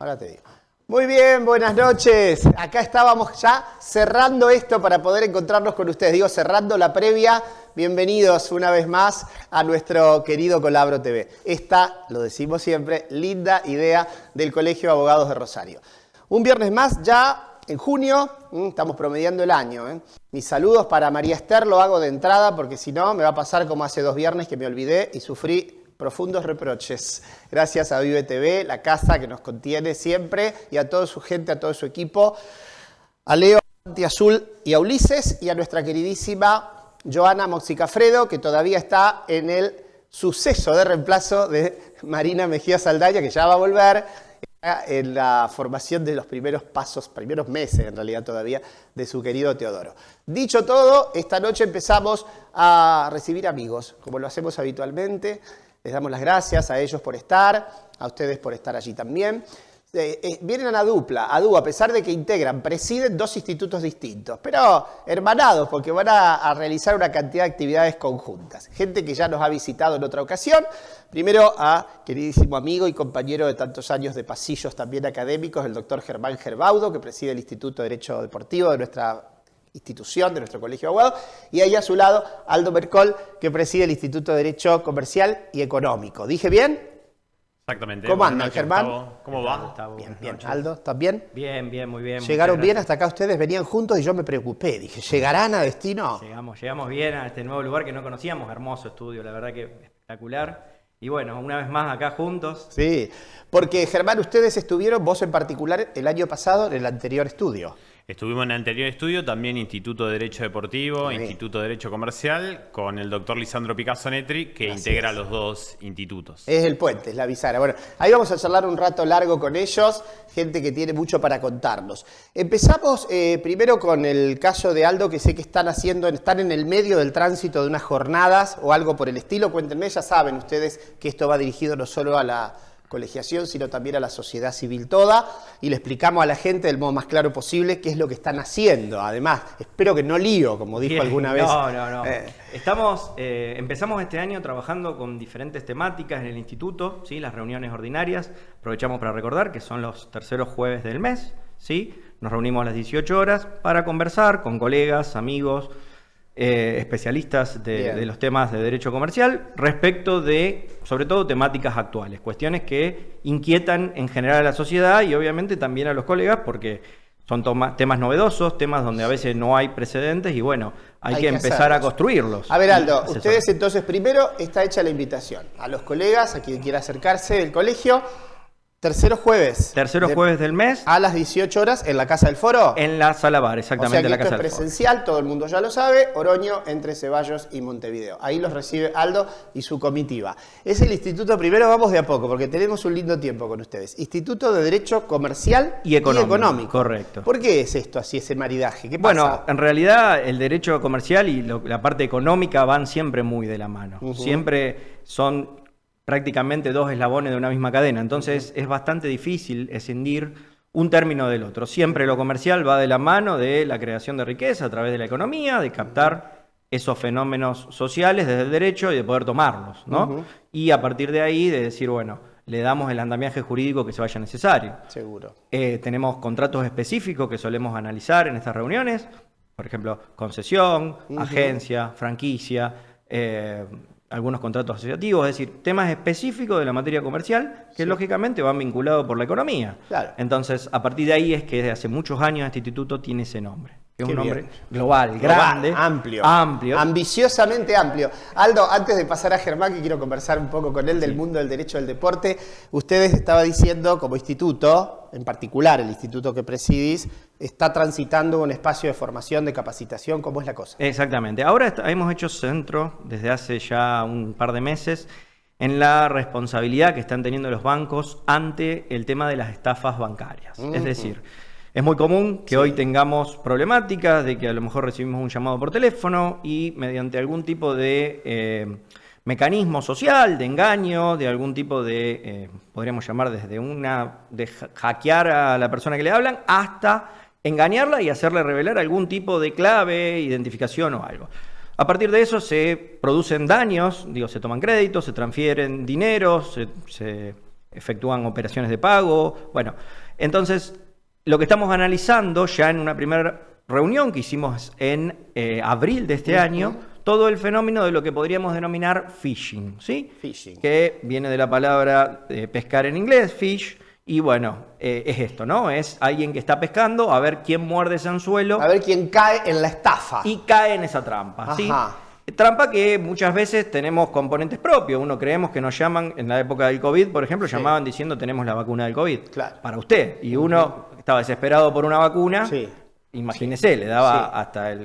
ahora te digo. Muy bien, buenas noches. Acá estábamos ya cerrando esto para poder encontrarnos con ustedes. Digo, cerrando la previa. Bienvenidos una vez más a nuestro querido Colabro TV. Esta, lo decimos siempre, linda idea del Colegio de Abogados de Rosario. Un viernes más ya en junio, estamos promediando el año. Mis saludos para María Esther, lo hago de entrada porque si no me va a pasar como hace 2 viernes que me olvidé y sufrí profundos reproches. Gracias a Vive TV, la casa que nos contiene siempre, y a toda su gente, a todo su equipo, a Leo, a Azul y a Ulises, y a nuestra queridísima Joana Moxicafredo, que todavía está en el suceso de reemplazo de Marina Mejía Saldaña, que ya va a volver en la formación de los primeros pasos, primeros meses en realidad todavía, de su querido Teodoro. Dicho todo, esta noche empezamos a recibir amigos, como lo hacemos habitualmente. Les damos las gracias a ellos por estar, a ustedes por estar allí también. Vienen a dupla, a dúo, a pesar de que presiden 2 institutos distintos, pero hermanados, porque van a realizar una cantidad de actividades conjuntas. Gente que ya nos ha visitado en otra ocasión. Primero a queridísimo amigo y compañero de tantos años de pasillos también académicos, el doctor Germán Gerbaudo, que preside el Instituto de Derecho Deportivo de nuestra institución, de nuestro Colegio de Abogados, y ahí a su lado Aldo Mercol, que preside el Instituto de Derecho Comercial y Económico. ¿Dije bien? Exactamente. ¿Cómo andan, Germán? Gustavo. ¿Cómo va? Gustavo, bien. Aldo, ¿estás bien? Bien, muy bien. ¿Llegaron bien hasta acá ustedes? Venían juntos y yo me preocupé. Dije, ¿llegarán a destino? Llegamos bien a este nuevo lugar que no conocíamos. Hermoso estudio, la verdad que espectacular. Y bueno, una vez más acá juntos. Sí, porque Germán, ustedes estuvieron, vos en particular, el año pasado en el anterior estudio. Estuvimos en el anterior estudio, también Instituto de Derecho Deportivo, Instituto de Derecho Comercial, con el doctor Lisandro Picasso Netri, que integra los 2 institutos. Es el puente, es la bisagra. Bueno, ahí vamos a charlar un rato largo con ellos, gente que tiene mucho para contarnos. Empezamos primero con el caso de Aldo, que sé que están en el medio del tránsito de unas jornadas o algo por el estilo. Cuéntenme, ya saben ustedes que esto va dirigido no solo a la colegiación, sino también a la sociedad civil toda, y le explicamos a la gente del modo más claro posible qué es lo que están haciendo. Además, espero que no lío, como dijo alguna vez. No. Empezamos este año trabajando con diferentes temáticas en el instituto, ¿sí? Las reuniones ordinarias, aprovechamos para recordar que son los terceros jueves del mes, ¿sí? Nos reunimos a las 18 horas para conversar con colegas, amigos, especialistas de los temas de derecho comercial respecto de, sobre todo, temáticas actuales, cuestiones que inquietan en general a la sociedad y obviamente también a los colegas porque son temas novedosos, temas donde a veces no hay precedentes y bueno, hay que empezar a construirlos. A ver, Aldo, ustedes entonces primero está hecha la invitación a los colegas, a quien quiera acercarse del colegio. Terceros jueves del mes. A las 18 horas en la Casa del Foro. En la Sala Bar, exactamente. O sea que la esto Casa es del presencial, todo el mundo ya lo sabe. Oroño, entre Ceballos y Montevideo. Ahí los recibe Aldo y su comitiva. Es el instituto, primero vamos de a poco, porque tenemos un lindo tiempo con ustedes. Instituto de Derecho Comercial y Económico. Correcto. ¿Por qué es esto así, ese maridaje? ¿Qué pasa? Bueno, en realidad el derecho comercial y la parte económica van siempre muy de la mano. Siempre son prácticamente 2 eslabones de una misma cadena, entonces es bastante difícil escindir un término del otro. Siempre lo comercial va de la mano de la creación de riqueza a través de la economía, de captar esos fenómenos sociales desde el derecho y de poder tomarlos, ¿no? Y a partir de ahí de decir, bueno, le damos el andamiaje jurídico que se vaya necesario. Seguro. Tenemos contratos específicos que solemos analizar en estas reuniones, por ejemplo, concesión, agencia, franquicia, algunos contratos asociativos, es decir, temas específicos de la materia comercial que lógicamente van vinculados por la economía. Claro. Entonces, a partir de ahí es que desde hace muchos años este instituto tiene ese nombre. Es un nombre global, grande, amplio. Ambiciosamente amplio. Aldo, antes de pasar a Germán, que quiero conversar un poco con él del mundo del derecho del deporte, ustedes estaba diciendo, como instituto, en particular el instituto que presidís, está transitando un espacio de formación, de capacitación. ¿Cómo es la cosa? Exactamente. Ahora hemos hecho centro, desde hace ya un par de meses, en la responsabilidad que están teniendo los bancos ante el tema de las estafas bancarias. Es decir, es muy común que hoy tengamos problemáticas de que a lo mejor recibimos un llamado por teléfono y mediante algún tipo de mecanismo social, de engaño, de algún tipo de, podríamos llamar desde de hackear a la persona que le hablan hasta engañarla y hacerle revelar algún tipo de clave, identificación o algo. A partir de eso se producen daños, se toman créditos, se transfieren dinero, se efectúan operaciones de pago. Bueno, entonces lo que estamos analizando ya en una primera reunión que hicimos en abril de este año, todo el fenómeno de lo que podríamos denominar phishing, ¿sí? Phishing. Que viene de la palabra pescar en inglés, fish, y bueno, es esto, ¿no? Es alguien que está pescando a ver quién muerde ese anzuelo. A ver quién cae en la estafa. Y cae en esa trampa, ¿sí? Ajá. Trampa que muchas veces tenemos componentes propios. Uno creemos que nos llaman, en la época del COVID, por ejemplo, llamaban diciendo tenemos la vacuna del COVID. Claro. Para usted. Y uno estaba desesperado por una vacuna. Sí. Imagínese, le daba hasta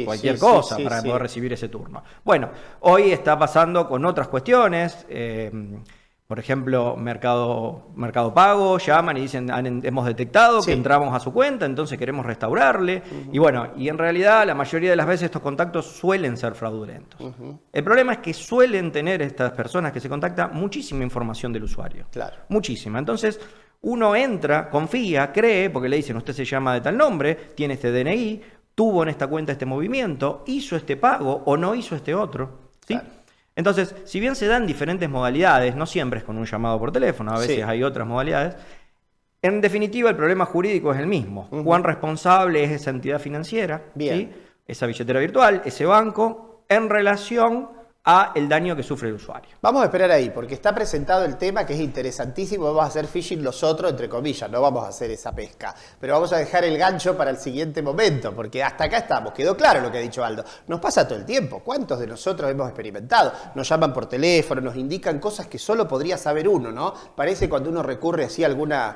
cualquier sí, cosa sí, para sí. poder recibir ese turno. Bueno, hoy está pasando con otras cuestiones. Por ejemplo, Mercado Pago, llaman y dicen, hemos detectado que entramos a su cuenta, entonces queremos restaurarle. Y bueno, y en realidad la mayoría de las veces estos contactos suelen ser fraudulentos. El problema es que suelen tener estas personas que se contactan muchísima información del usuario. Claro. Muchísima. Entonces, uno entra, confía, cree, porque le dicen, usted se llama de tal nombre, tiene este DNI, tuvo en esta cuenta este movimiento, hizo este pago o no hizo este otro. ¿Sí? Claro. Entonces, si bien se dan diferentes modalidades, no siempre es con un llamado por teléfono, a veces hay otras modalidades, en definitiva el problema jurídico es el mismo. ¿Cuán responsable es esa entidad financiera, ¿sí? Esa billetera virtual, ese banco, en relación a el daño que sufre el usuario? Vamos a esperar ahí, porque está presentado el tema que es interesantísimo. Vamos a hacer phishing nosotros, entre comillas, no vamos a hacer esa pesca. Pero vamos a dejar el gancho para el siguiente momento, porque hasta acá estamos. Quedó claro lo que ha dicho Aldo. Nos pasa todo el tiempo. ¿Cuántos de nosotros hemos experimentado? Nos llaman por teléfono, nos indican cosas que solo podría saber uno, ¿no? Parece cuando uno recurre así a alguna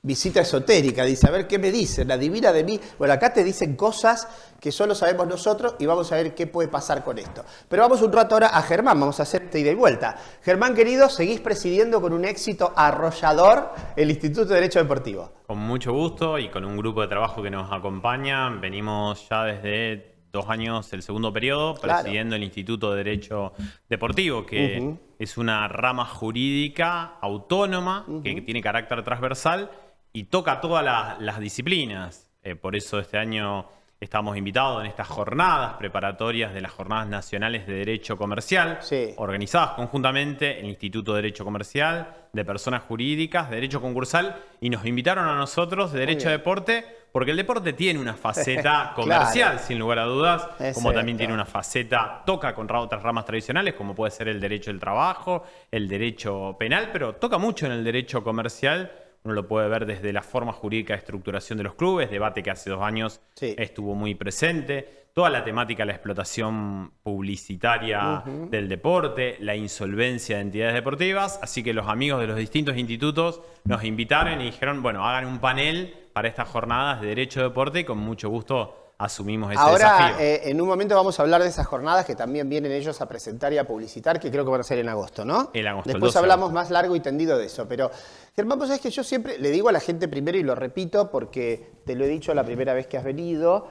visita esotérica, dice, a ver qué me dicen, adivina de mí. Bueno, acá te dicen cosas que solo sabemos nosotros y vamos a ver qué puede pasar con esto. Pero vamos un rato ahora a Germán, vamos a hacerte ida y vuelta. Germán, querido, seguís presidiendo con un éxito arrollador el Instituto de Derecho Deportivo. Con mucho gusto y con un grupo de trabajo que nos acompaña. Venimos ya desde 2 años, el segundo periodo, presidiendo el Instituto de Derecho Deportivo, que es una rama jurídica autónoma que tiene carácter transversal y toca todas las disciplinas. Por eso este año estamos invitados en estas jornadas preparatorias de las Jornadas Nacionales de Derecho Comercial, organizadas conjuntamente el Instituto de Derecho Comercial, de Personas Jurídicas, de Derecho Concursal, y nos invitaron a nosotros de Derecho Deporte, porque el deporte tiene una faceta comercial, sin lugar a dudas, como también tiene una faceta, toca con otras ramas tradicionales, como puede ser el derecho del trabajo, el derecho penal, pero toca mucho en el derecho comercial. Uno lo puede ver desde la forma jurídica de estructuración de los clubes, debate que hace 2 años estuvo muy presente, toda la temática de la explotación publicitaria del deporte, la insolvencia de entidades deportivas, así que los amigos de los distintos institutos nos invitaron y dijeron, bueno, hagan un panel para estas jornadas de Derecho Deporte y con mucho gusto asumimos ese desafío. Ahora, en un momento vamos a hablar de esas jornadas que también vienen ellos a presentar y a publicitar, que creo que van a ser en agosto, ¿no? En agosto. Después hablamos más largo y tendido de eso. Pero, Germán, vos sabés que yo siempre le digo a la gente primero, y lo repito porque te lo he dicho la primera vez que has venido,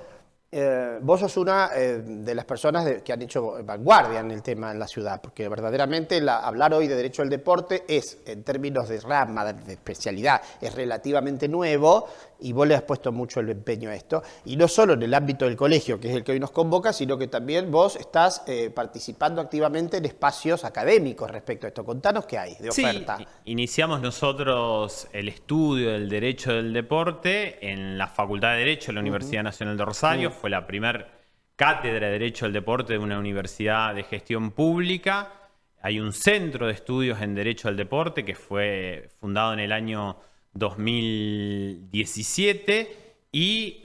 vos sos una de las personas que han hecho vanguardia en el tema en la ciudad, porque verdaderamente hablar hoy de derecho al deporte es, en términos de rama, de especialidad, es relativamente nuevo y vos le has puesto mucho el empeño a esto. Y no solo en el ámbito del colegio, que es el que hoy nos convoca, sino que también vos estás participando activamente en espacios académicos respecto a esto. Contanos qué hay de oferta. Sí, iniciamos nosotros el estudio del derecho del deporte en la Facultad de Derecho de la Universidad Nacional de Rosario. Fue la primera cátedra de Derecho del Deporte de una universidad de gestión pública. Hay un centro de estudios en Derecho al Deporte que fue fundado en el año 2017 y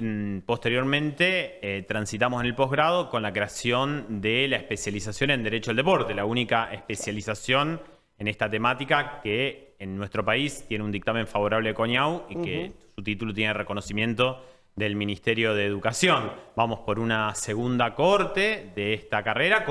posteriormente transitamos en el posgrado con la creación de la especialización en Derecho al Deporte, la única especialización en esta temática que en nuestro país tiene un dictamen favorable de CONIAU y que su título tiene reconocimiento del Ministerio de Educación. Vamos por una segunda cohorte de esta carrera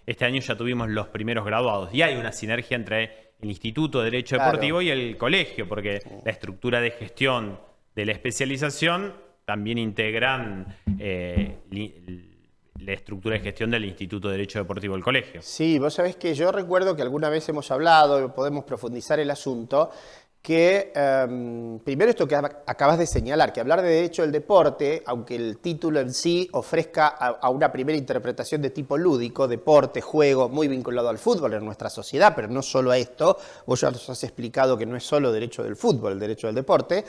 este año ya tuvimos los primeros graduados y hay una sinergia entre el Instituto de Derecho Deportivo y el colegio, porque la estructura de gestión de la especialización también integran la estructura de gestión del Instituto de Derecho Deportivo del colegio. Sí, vos sabés que yo recuerdo que alguna vez hemos hablado, podemos profundizar el asunto, que, primero esto que acabas de señalar, que hablar de derecho del deporte, aunque el título en sí ofrezca a una primera interpretación de tipo lúdico, deporte, juego, muy vinculado al fútbol en nuestra sociedad, pero no solo a esto, vos ya nos has explicado que no es solo derecho del fútbol, el derecho del deporte,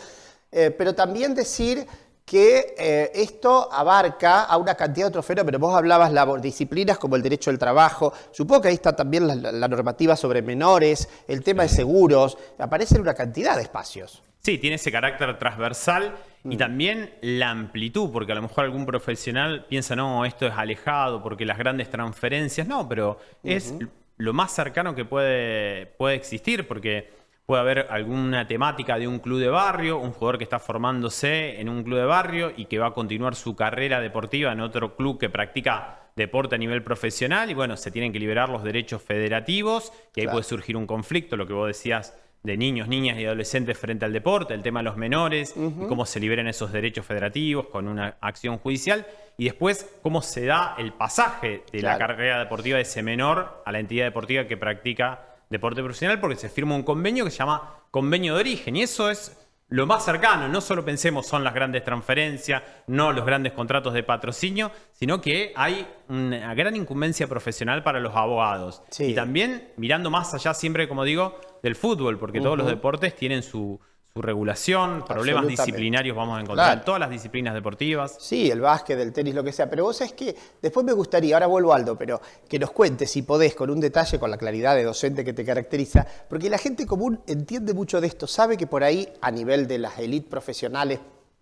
pero también decir que esto abarca a una cantidad de otros fenómenos. Vos hablabas de disciplinas como el derecho al trabajo, supongo que ahí está también la normativa sobre menores, el tema de seguros, aparecen una cantidad de espacios. Sí, tiene ese carácter transversal y también la amplitud, porque a lo mejor algún profesional piensa, no, esto es alejado porque las grandes transferencias, no, pero es lo más cercano que puede existir, porque puede haber alguna temática de un club de barrio, un jugador que está formándose en un club de barrio y que va a continuar su carrera deportiva en otro club que practica deporte a nivel profesional y bueno, se tienen que liberar los derechos federativos y ahí puede surgir un conflicto, lo que vos decías de niños, niñas y adolescentes frente al deporte, el tema de los menores y cómo se liberan esos derechos federativos con una acción judicial y después cómo se da el pasaje de la carrera deportiva de ese menor a la entidad deportiva que practica deporte profesional, porque se firma un convenio que se llama convenio de origen y eso es lo más cercano. No solo pensemos son las grandes transferencias, no los grandes contratos de patrocinio, sino que hay una gran incumbencia profesional para los abogados. Y también mirando más allá siempre, como digo, del fútbol, porque todos los deportes tienen su regulación, problemas disciplinarios vamos a encontrar en todas las disciplinas deportivas. Sí, el básquet, el tenis, lo que sea. Pero vos sabés que después me gustaría, ahora vuelvo Aldo, pero que nos cuentes, si podés, con un detalle, con la claridad de docente que te caracteriza, porque la gente común entiende mucho de esto, sabe que por ahí, a nivel de las élites profesionales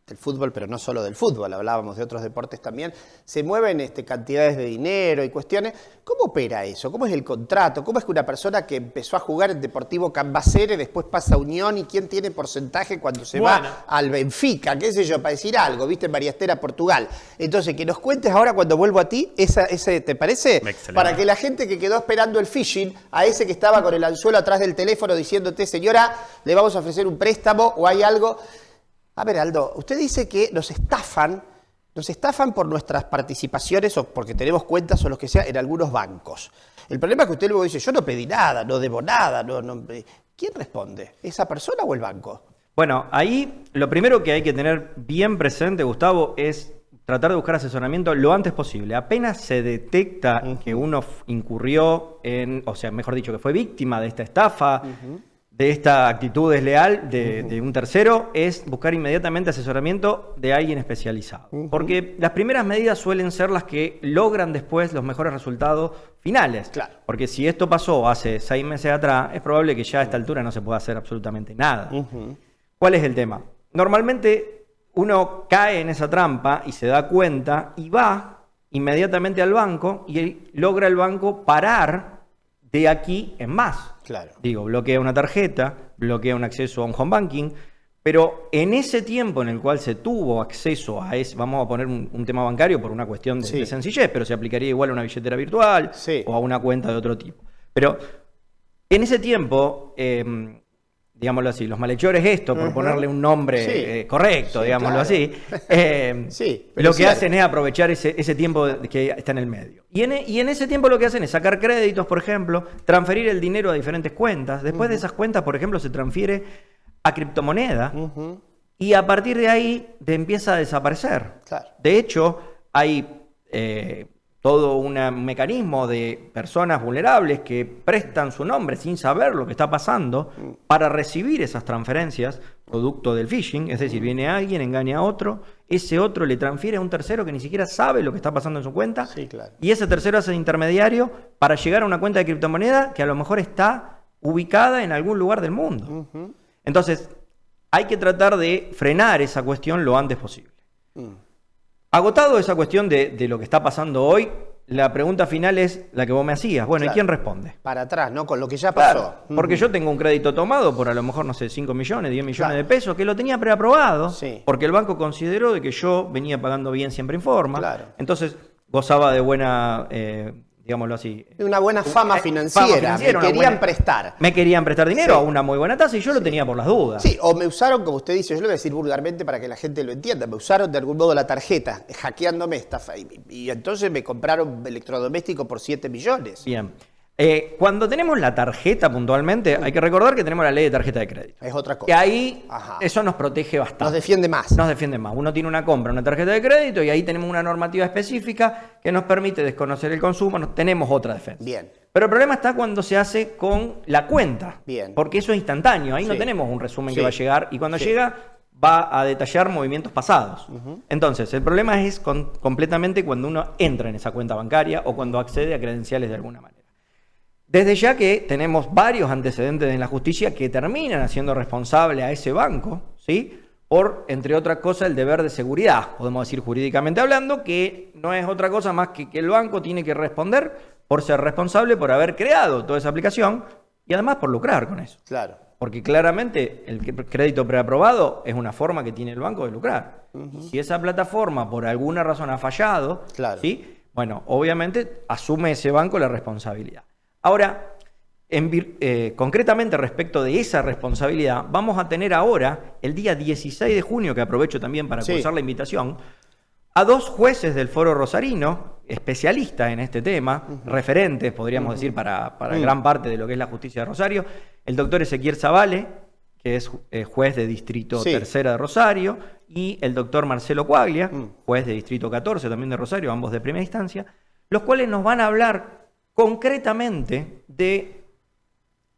del fútbol, pero no solo del fútbol, hablábamos de otros deportes también, se mueven cantidades de dinero y cuestiones. ¿Cómo opera eso? ¿Cómo es el contrato? ¿Cómo es que una persona que empezó a jugar en Deportivo Cambacere después pasa a Unión y quién tiene porcentaje cuando se va al Benfica? ¿Qué sé yo? Para decir algo, ¿viste? En Mariastera, Portugal. Entonces, que nos cuentes ahora cuando vuelvo a ti, ese ¿te parece? Excelente. Para que la gente que quedó esperando el phishing, a ese que estaba con el anzuelo atrás del teléfono diciéndote, señora, le vamos a ofrecer un préstamo o hay algo. A ver, Aldo, usted dice que nos estafan por nuestras participaciones o porque tenemos cuentas o lo que sea en algunos bancos. El problema es que usted luego dice, yo no pedí nada, no debo nada. ¿Quién responde? ¿Esa persona o el banco? Bueno, ahí lo primero que hay que tener bien presente, Gustavo, es tratar de buscar asesoramiento lo antes posible. Apenas se detecta que uno incurrió o sea, mejor dicho, que fue víctima de esta estafa, de esta actitud desleal de un tercero, es buscar inmediatamente asesoramiento de alguien especializado. Porque las primeras medidas suelen ser las que logran después los mejores resultados finales. Claro. Porque si esto pasó hace 6 meses atrás, es probable que ya a esta altura no se pueda hacer absolutamente nada. ¿Cuál es el tema? Normalmente uno cae en esa trampa y se da cuenta y va inmediatamente al banco y logra el banco parar de aquí en más. Claro. Digo, bloquea una tarjeta, bloquea un acceso a un home banking, pero en ese tiempo en el cual se tuvo acceso a ese, vamos a poner un tema bancario por una cuestión de sencillez, pero se aplicaría igual a una billetera virtual o a una cuenta de otro tipo. Pero en ese tiempo, digámoslo así, los malhechores por ponerle un nombre correcto, digámoslo así, lo que hacen es aprovechar ese tiempo que está en el medio. Y en ese tiempo lo que hacen es sacar créditos, por ejemplo, transferir el dinero a diferentes cuentas. Después de esas cuentas, por ejemplo, se transfiere a criptomoneda y a partir de ahí empieza a desaparecer. Claro. De hecho, hay todo un mecanismo de personas vulnerables que prestan su nombre sin saber lo que está pasando para recibir esas transferencias producto del phishing. Es decir, viene alguien, engaña a otro, ese otro le transfiere a un tercero que ni siquiera sabe lo que está pasando en su cuenta y ese tercero hace de intermediario para llegar a una cuenta de criptomoneda que a lo mejor está ubicada en algún lugar del mundo. Entonces, hay que tratar de frenar esa cuestión lo antes posible. Agotado esa cuestión de lo que está pasando hoy, la pregunta final es la que vos me hacías. Bueno, ¿y quién responde? Para atrás, ¿no? Con lo que ya pasó. Claro, porque yo tengo un crédito tomado por a lo mejor, no sé, 5 millones, 10 millones de pesos, que lo tenía preaprobado, porque el banco consideró de que yo venía pagando bien siempre en forma. Entonces, gozaba de buena, digámoslo así. De una buena fama financiera. Me querían prestar. Me querían prestar dinero a una muy buena tasa y yo lo tenía por las dudas. Sí, o me usaron, como usted dice, yo lo voy a decir vulgarmente para que la gente lo entienda, me usaron de algún modo la tarjeta, hackeándome esta y entonces me compraron electrodomésticos por 7 millones. Bien. Cuando tenemos la tarjeta puntualmente, hay que recordar que tenemos la ley de tarjeta de crédito. Es otra cosa. Y ahí Ajá. eso nos protege bastante. Nos defiende más. Nos defiende más. Uno tiene una compra, una tarjeta de crédito y ahí tenemos una normativa específica que nos permite desconocer el consumo. Tenemos otra defensa. Bien. Pero el problema está cuando se hace con la cuenta. Bien. Porque eso es instantáneo. Ahí no Sí. tenemos un resumen Sí. que va a llegar y cuando Sí. llega va a detallar movimientos pasados. Entonces, el problema es completamente cuando uno entra en esa cuenta bancaria o cuando accede a credenciales de alguna manera. Desde ya que tenemos varios antecedentes en la justicia que terminan haciendo responsable a ese banco, ¿sí? Por, entre otras cosas, el deber de seguridad, podemos decir jurídicamente hablando, que no es otra cosa más que el banco tiene que responder por ser responsable por haber creado toda esa aplicación y además por lucrar con eso. Claro. Porque claramente el crédito preaprobado es una forma que tiene el banco de lucrar. Y si esa plataforma por alguna razón ha fallado, Claro. ¿sí? Bueno, obviamente asume ese banco la responsabilidad. Ahora, concretamente respecto de esa responsabilidad, vamos a tener ahora, el día 16 de junio, que aprovecho también para Sí. cursar la invitación, a 2 jueces del Foro Rosarino, especialistas en este tema, referentes, podríamos decir, para gran parte de lo que es la justicia de Rosario, el doctor Ezequiel Zavale, que es juez de Distrito Sí. Tercera de Rosario, y el doctor Marcelo Cuaglia, juez de Distrito 14, también de Rosario, ambos de primera instancia, los cuales nos van a hablar concretamente de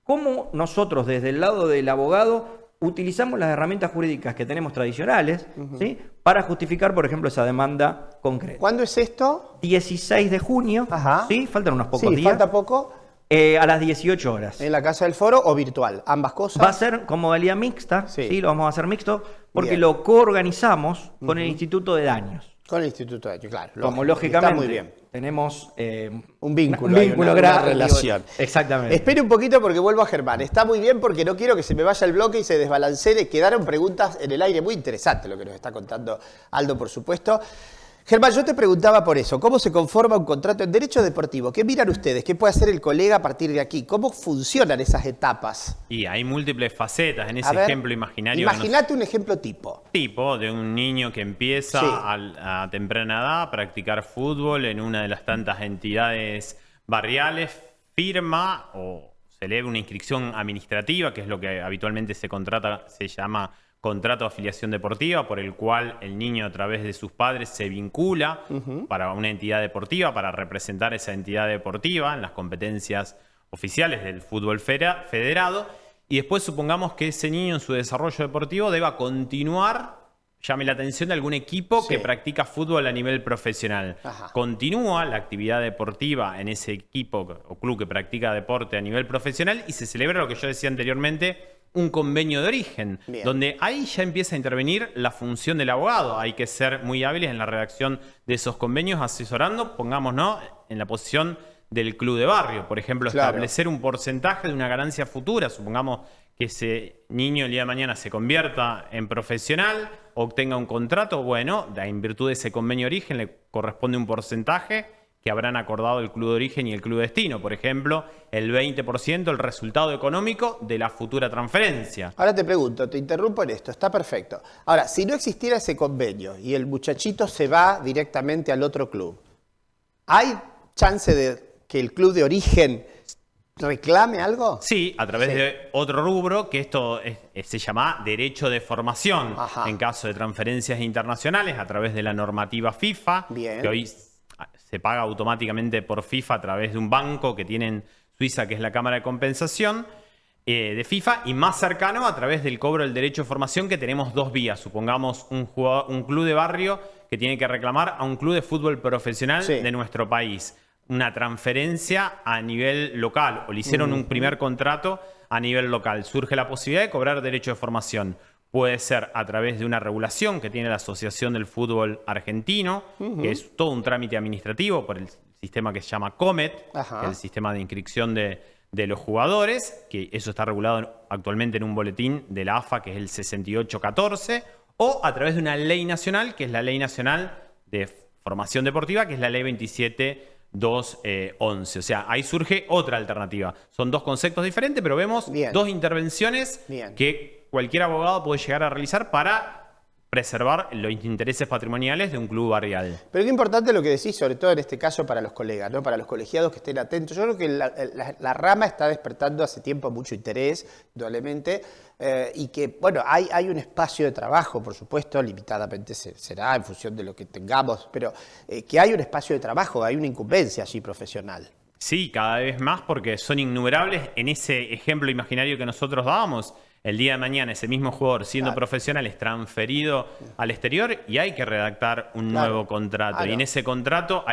cómo nosotros desde el lado del abogado utilizamos las herramientas jurídicas que tenemos tradicionales, ¿sí? Para justificar, por ejemplo, esa demanda concreta. ¿Cuándo es esto? 16 de junio, Ajá. ¿sí? Faltan unos pocos Sí, días. falta poco. A las 18 horas. ¿En la Casa del Foro o virtual? Ambas cosas. Va a ser con modalidad mixta, Sí. sí, lo vamos a hacer mixto, porque Bien. lo coorganizamos con el Instituto de Daños. Con el Instituto de Hecho, claro. Como lógico. lógicamente Está muy bien. tenemos Un vínculo, un hay vínculo una grande, relación. Exactamente. Espere un poquito porque vuelvo a Germán. Está muy bien porque no quiero que se me vaya el bloque y se desbalancee. Quedaron preguntas en el aire muy interesantes lo que nos está contando Aldo, por supuesto. Germán, yo te preguntaba por eso, ¿cómo se conforma un contrato en derecho deportivo? ¿Qué miran ustedes? ¿Qué puede hacer el colega a partir de aquí? ¿Cómo funcionan esas etapas? Y hay múltiples facetas en A ese ver, ejemplo imaginario. Imagínate un ejemplo tipo. Tipo de un niño que empieza Sí. a temprana edad a practicar fútbol en una de las tantas entidades barriales, firma o se eleva una inscripción administrativa, que es lo que habitualmente se llama contrato de afiliación deportiva, por el cual el niño a través de sus padres se vincula para una entidad deportiva, para representar esa entidad deportiva en las competencias oficiales del fútbol federado. Y después supongamos que ese niño en su desarrollo deportivo deba continuar, llame la atención de algún equipo Sí. que practica fútbol a nivel profesional. Ajá. Continúa la actividad deportiva en ese equipo o club que practica deporte a nivel profesional y se celebra lo que yo decía anteriormente, un convenio de origen, Bien. donde ahí ya empieza a intervenir la función del abogado. Hay que ser muy hábiles en la redacción de esos convenios, asesorando, pongámonos, en la posición del club de barrio. Por ejemplo, Claro. establecer un porcentaje de una ganancia futura. Supongamos que ese niño el día de mañana se convierta en profesional, obtenga un contrato. Bueno, en virtud de ese convenio de origen le corresponde un porcentaje que habrán acordado el club de origen y el club de destino. Por ejemplo, el 20% el resultado económico de la futura transferencia. Ahora te pregunto, te interrumpo en esto, está perfecto. Ahora, si no existiera ese convenio y el muchachito se va directamente al otro club, ¿hay chance de que el club de origen reclame algo? Sí, a través Sí. de otro rubro, que esto se llama derecho de formación. Ajá. En caso de transferencias internacionales, a través de la normativa FIFA, Bien. que hoy se paga automáticamente por FIFA a través de un banco que tiene en Suiza, que es la Cámara de Compensación de FIFA, y más cercano a través del cobro del derecho de formación, que tenemos dos vías. Supongamos un club de barrio que tiene que reclamar a un club de fútbol profesional Sí. de nuestro país una transferencia a nivel local, o le hicieron un primer contrato a nivel local. Surge la posibilidad de cobrar derecho de formación. Puede ser a través de una regulación que tiene la Asociación del Fútbol Argentino, que es todo un trámite administrativo por el sistema que se llama COMET, Ajá. el sistema de inscripción de los jugadores, que eso está regulado actualmente en un boletín de la AFA, que es el 6814, o a través de una ley nacional, que es la Ley Nacional de Formación Deportiva, que es la Ley 27211. O sea, ahí surge otra alternativa. Son dos conceptos diferentes, pero vemos Bien. dos intervenciones Bien. que cualquier abogado puede llegar a realizar para preservar los intereses patrimoniales de un club barrial. Pero qué importante lo que decís, sobre todo en este caso para los colegas, ¿no? Para los colegiados que estén atentos. Yo creo que la rama está despertando hace tiempo mucho interés, indudablemente, y que, bueno, hay un espacio de trabajo, por supuesto, limitadamente será en función de lo que tengamos, pero que hay un espacio de trabajo, hay una incumbencia allí profesional. Sí, cada vez más, porque son innumerables. En ese ejemplo imaginario que nosotros dábamos, el día de mañana ese mismo jugador, siendo profesional, es transferido al exterior y hay que redactar un nuevo contrato. Y en ese contrato,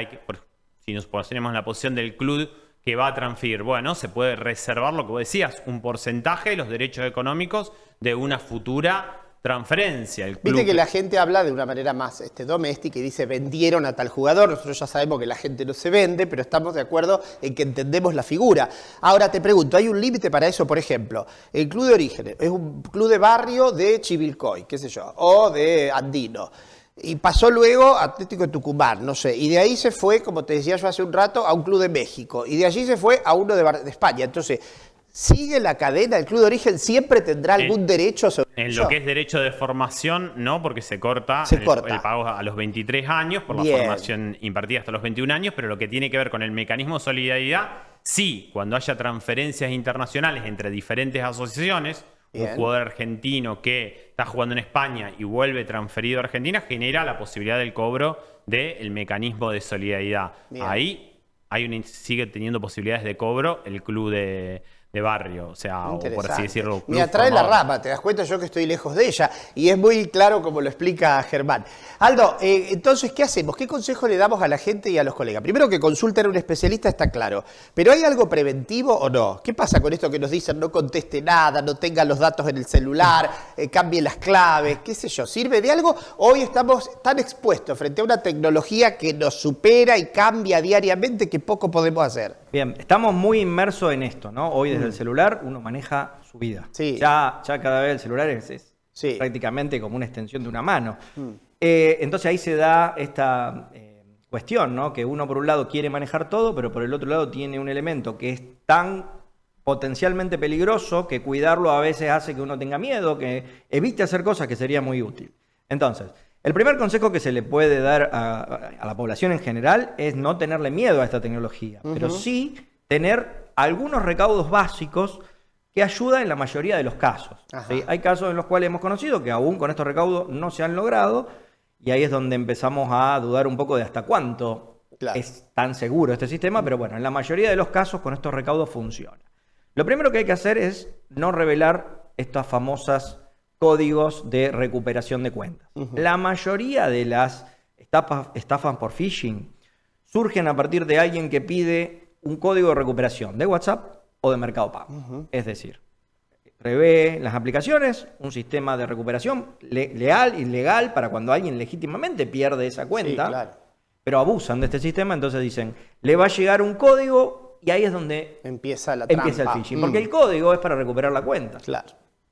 si nos ponemos en la posición del club que va a transferir, bueno, se puede reservar lo que vos decías, un porcentaje de los derechos económicos de una futura transferencia. Viste que la gente habla de una manera más doméstica y dice vendieron a tal jugador. Nosotros ya sabemos que la gente no se vende, pero estamos de acuerdo en que entendemos la figura. Ahora te pregunto, ¿hay un límite para eso? Por ejemplo, el club de origen es un club de barrio de Chivilcoy, qué sé yo, o de Andino. Y pasó luego a Atlético de Tucumán, no sé. Y de ahí se fue, como te decía yo hace un rato, a un club de México. Y de allí se fue a uno de España. Entonces, ¿sigue la cadena? ¿El club de origen siempre tendrá algún derecho sobre en lo que es derecho de formación, no, porque se corta el pago a los 23 años por la formación impartida hasta los 21 años, pero lo que tiene que ver con el mecanismo de solidaridad, sí, cuando haya transferencias internacionales entre diferentes asociaciones, un jugador argentino que está jugando en España y vuelve transferido a Argentina, genera la posibilidad del cobro del mecanismo de solidaridad. Ahí sigue teniendo posibilidades de cobro el club de barrio, o sea, o por así decirlo. Me atrae la rama, te das cuenta yo que estoy lejos de ella, y es muy claro como lo explica Germán. Aldo, entonces, ¿qué hacemos? ¿Qué consejo le damos a la gente y a los colegas? Primero, que consulten a un especialista, está claro, pero ¿hay algo preventivo o no? ¿Qué pasa con esto que nos dicen no conteste nada, no tenga los datos en el celular, cambie las claves, qué sé yo? ¿Sirve de algo? Hoy estamos tan expuestos frente a una tecnología que nos supera y cambia diariamente que poco podemos hacer. Bien, estamos muy inmersos en esto, ¿no? Hoy desde el celular uno maneja su vida. Sí. Ya cada vez el celular es prácticamente como una extensión de una mano. Entonces ahí se da esta cuestión, ¿no? Que uno por un lado quiere manejar todo, pero por el otro lado tiene un elemento que es tan potencialmente peligroso que cuidarlo a veces hace que uno tenga miedo, que evite hacer cosas que sería muy útil. Entonces, el primer consejo que se le puede dar a la población en general es no tenerle miedo a esta tecnología, pero sí tener algunos recaudos básicos que ayudan en la mayoría de los casos. ¿Sí? Hay casos en los cuales hemos conocido que aún con estos recaudos no se han logrado y ahí es donde empezamos a dudar un poco de hasta cuánto es tan seguro este sistema, pero bueno, en la mayoría de los casos con estos recaudos funciona. Lo primero que hay que hacer es no revelar estas famosas códigos de recuperación de cuentas. La mayoría de las estafas por phishing surgen a partir de alguien que pide un código de recuperación de WhatsApp o de Mercado Pago. Es decir, prevé las aplicaciones un sistema de recuperación legal para cuando alguien legítimamente pierde esa cuenta, pero abusan de este sistema, entonces dicen, le va a llegar un código y ahí es donde empieza el phishing. Porque el código es para recuperar la cuenta.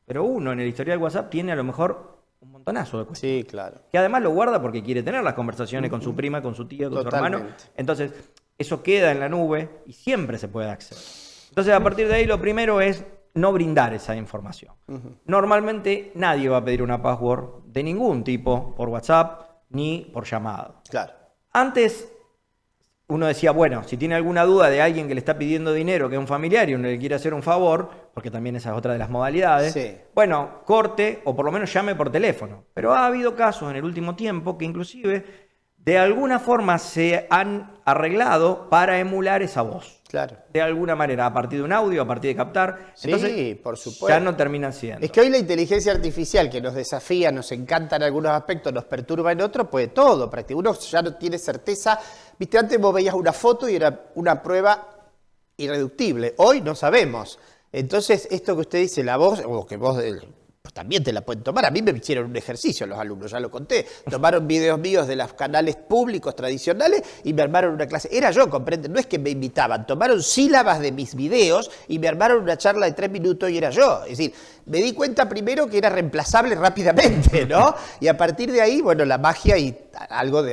Pero uno en el historial WhatsApp tiene a lo mejor un montonazo de cuestiones. Que además lo guarda porque quiere tener las conversaciones con su prima, con su tío, con su hermano. Entonces, eso queda en la nube y siempre se puede acceder. Entonces, a partir de ahí, lo primero es no brindar esa información. Normalmente, nadie va a pedir una password de ningún tipo por WhatsApp ni por llamado. Antes, uno decía, bueno, si tiene alguna duda de alguien que le está pidiendo dinero, que es un familiar y uno le quiere hacer un favor, porque también esa es otra de las modalidades, bueno, corte o por lo menos llame por teléfono. Pero ha habido casos en el último tiempo que inclusive de alguna forma se han arreglado para emular esa voz. De alguna manera, a partir de un audio, a partir de captar. Entonces, por supuesto. Ya no terminan siendo. Es que hoy la inteligencia artificial que nos desafía, nos encanta en algunos aspectos, nos perturba en otros, puede todo. Prácticamente uno ya no tiene certeza. Viste, antes vos veías una foto y era una prueba irreductible. Hoy no sabemos. Entonces, esto que usted dice, la voz, o que vos pues también te la pueden tomar. A mí me hicieron un ejercicio los alumnos, ya lo conté. Tomaron videos míos de los canales públicos tradicionales y me armaron una clase. Era yo, comprenden, no es que me invitaban. Tomaron sílabas de mis videos y me armaron una charla de 3 minutos y era yo. Es decir, me di cuenta primero que era reemplazable rápidamente, ¿no? Y a partir de ahí, bueno, la magia y algo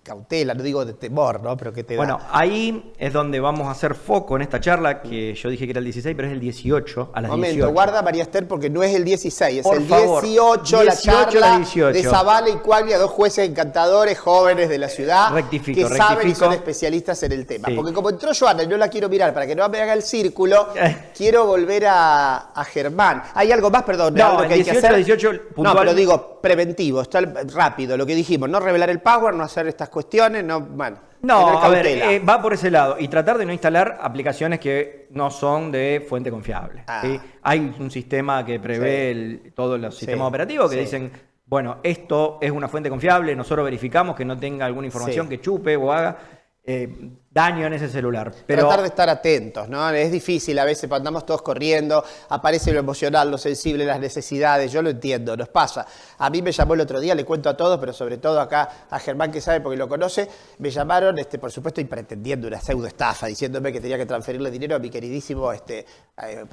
cautela, no digo de temor, ¿no? Pero que te da. Bueno, ahí es donde vamos a hacer foco en esta charla, que yo dije que era el 16, pero es el 18, a las 18. Guarda, María Esther, porque no es el 16, es Por el favor, 18, la 18, charla la 18. de Zavala y Quaglia, dos jueces encantadores, jóvenes de la ciudad, Rectifico. que saben y son especialistas en el tema. Sí. Porque como entró Joana y no la quiero mirar para que no me haga el círculo, quiero volver a Germán. ¿Hay algo más, perdón? No, algo el que hay 18, que hacer? 18 puntual. No, pero digo, preventivo, está rápido, lo que dijimos, no revelar el password, no hacer estas cuestiones, no, bueno, No, tener a ver, cautela. va por ese lado. Y tratar de no instalar aplicaciones que no son de fuente confiable. ¿Sí? Hay un sistema que prevé todos los sistemas operativos que dicen, bueno, esto es una fuente confiable, nosotros verificamos que no tenga alguna información que chupe o haga daño en ese celular. Pero tratar de estar atentos, ¿no? Es difícil, a veces andamos todos corriendo, aparece lo emocional, lo sensible, las necesidades, yo lo entiendo, nos pasa. A mí me llamó el otro día, le cuento a todos, pero sobre todo acá a Germán que sabe porque lo conoce, me llamaron, por supuesto, y pretendiendo una pseudo estafa, diciéndome que tenía que transferirle dinero a mi queridísimo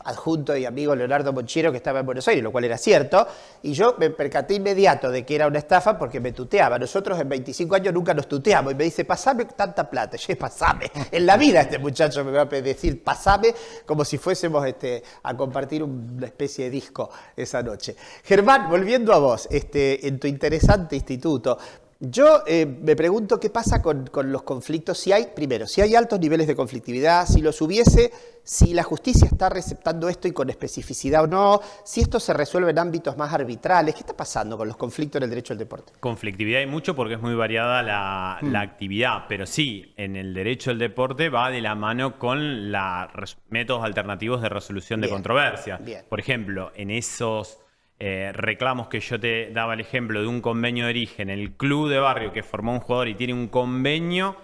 adjunto y amigo Leonardo Monchero, que estaba en Buenos Aires, lo cual era cierto, y yo me percaté inmediato de que era una estafa porque me tuteaba. Nosotros en 25 años nunca nos tuteamos, y me dice, pasame tanta plata. Yo, pasame. En la vida este muchacho me va a decir, pasame, como si fuésemos a compartir una especie de disco esa noche. Germán, volviendo a vos, en tu interesante instituto, yo me pregunto qué pasa con los conflictos, si hay altos niveles de conflictividad, si los hubiese, si la justicia está receptando esto y con especificidad o no, si esto se resuelve en ámbitos más arbitrales. ¿Qué está pasando con los conflictos en el derecho del deporte? Conflictividad hay mucho porque es muy variada la actividad, pero sí, en el derecho del deporte va de la mano con métodos alternativos de resolución de controversia. Por ejemplo, en esos reclamos que yo te daba el ejemplo de un convenio de origen, el club de barrio que formó un jugador y tiene un convenio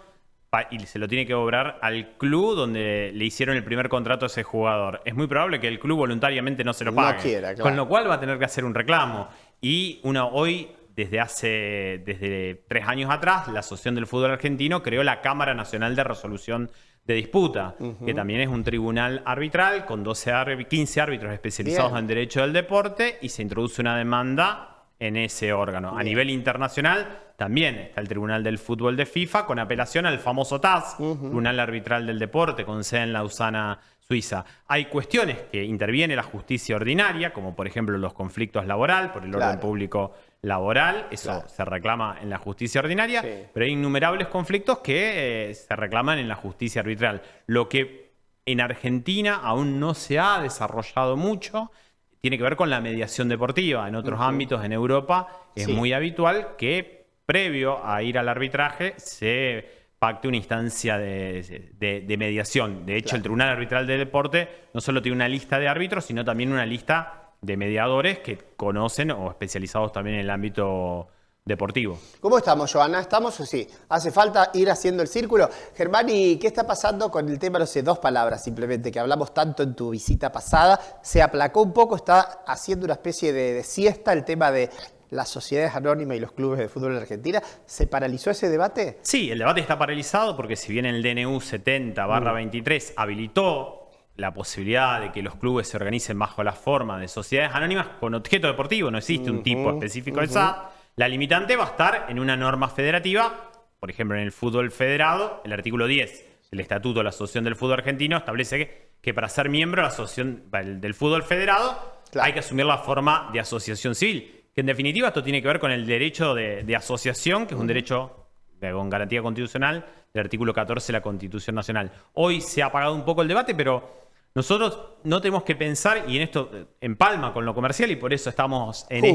y se lo tiene que cobrar al club donde le hicieron el primer contrato a ese jugador. Es muy probable que el club voluntariamente no se lo pague. No quiera, claro. Con lo cual va a tener que hacer un reclamo. Y hoy, desde 3 años atrás, la Asociación del Fútbol Argentino creó la Cámara Nacional de Resolución de Disputa, que también es un tribunal arbitral con 15 árbitros especializados en derecho del deporte, y se introduce una demanda en ese órgano. A nivel internacional también está el Tribunal del Fútbol de FIFA con apelación al famoso TAS, Tribunal Arbitral del Deporte, con sede en Lausana, Suiza. Hay cuestiones que interviene la justicia ordinaria, como por ejemplo los conflictos laborales, por el orden público laboral, eso se reclama en la justicia ordinaria, pero hay innumerables conflictos que se reclaman en la justicia arbitral. Lo que en Argentina aún no se ha desarrollado mucho tiene que ver con la mediación deportiva. En otros ámbitos, en Europa, es muy habitual que previo a ir al arbitraje se pacte una instancia de mediación. De hecho, el Tribunal Arbitral del Deporte no solo tiene una lista de árbitros, sino también una lista de mediadores que conocen o especializados también en el ámbito deportivo. ¿Cómo estamos, Joana? ¿Estamos o sí? ¿Hace falta ir haciendo el círculo? Germán, ¿y qué está pasando con el tema? No sé, 2 palabras simplemente, que hablamos tanto en tu visita pasada. Se aplacó un poco, está haciendo una especie de siesta el tema de las sociedades anónimas y los clubes de fútbol en Argentina. ¿Se paralizó ese debate? Sí, el debate está paralizado porque si bien el DNU 70/23 habilitó la posibilidad de que los clubes se organicen bajo la forma de sociedades anónimas con objeto deportivo, no existe un tipo específico de SAD, la limitante va a estar en una norma federativa. Por ejemplo, en el fútbol federado, el artículo 10 del Estatuto de la Asociación del Fútbol Argentino establece que para ser miembro de la Asociación del Fútbol Federado hay que asumir la forma de asociación civil, que en definitiva esto tiene que ver con el derecho de asociación, que es un derecho con garantía constitucional del artículo 14 de la Constitución Nacional. Hoy se ha apagado un poco el debate, pero nosotros no tenemos que pensar, y en esto empalma con lo comercial, y por eso estamos en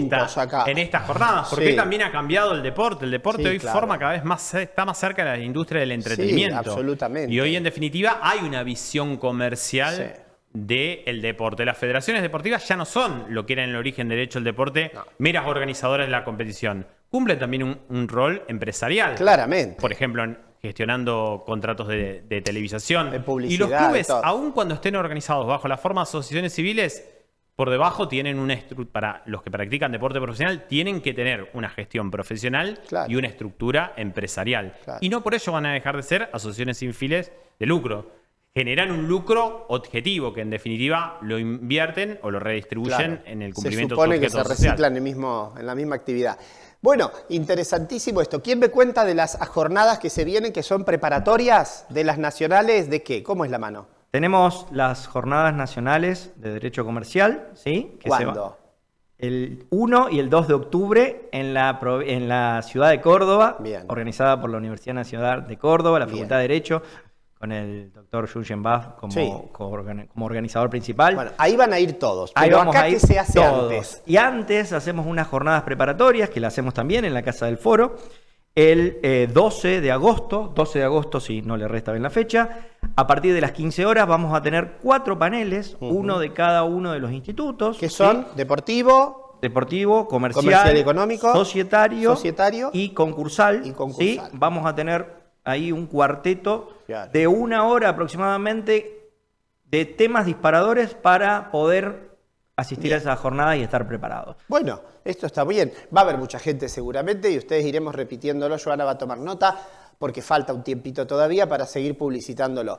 estas jornadas, porque hoy también ha cambiado el deporte. El deporte hoy forma cada vez más, está más cerca de la industria del entretenimiento. Sí, absolutamente. Y hoy, en definitiva, hay una visión comercial del deporte. Las federaciones deportivas ya no son lo que era en el origen derecho del deporte, meras organizadoras de la competición. Cumplen también un rol empresarial. Claramente. Por ejemplo, gestionando contratos de televisación. De publicidad. Y los clubes, aun cuando estén organizados bajo la forma de asociaciones civiles, por debajo tienen para los que practican deporte profesional, tienen que tener una gestión profesional y una estructura empresarial. Y no por ello van a dejar de ser asociaciones sin fines de lucro. generan un lucro objetivo que en definitiva lo invierten o lo redistribuyen en el cumplimiento de su objeto social. Se supone que se reciclan en la misma actividad. Bueno, interesantísimo esto. ¿Quién me cuenta de las jornadas que se vienen, que son preparatorias de las nacionales? ¿De qué? ¿Cómo es la mano? Tenemos las jornadas nacionales de Derecho Comercial, ¿sí? ¿Cuándo? El 1 y el 2 de octubre en la ciudad de Córdoba, Bien. Organizada por la Universidad Nacional de Córdoba, la Facultad de Derecho, con el doctor Jürgen Baff como organizador principal. Bueno, ahí van a ir todos. Ahí pero vamos acá, a ir ¿qué se hace todos. antes? Y antes hacemos unas jornadas preparatorias, que las hacemos también en la Casa del Foro, el 12 de agosto, si no le resta bien la fecha, a partir de las 15 horas vamos a tener 4 paneles, uno de cada uno de los institutos. ¿Qué son? ¿sí? Deportivo, comercial y económico, societario y concursal. concursal. ¿sí? Vamos a tener ahí un cuarteto Claro. de 1 hora aproximadamente de temas disparadores para poder asistir a esas jornadas y estar preparados. Bueno, esto está bien. Va a haber mucha gente seguramente y ustedes iremos repitiéndolo. Joana va a tomar nota porque falta un tiempito todavía para seguir publicitándolo.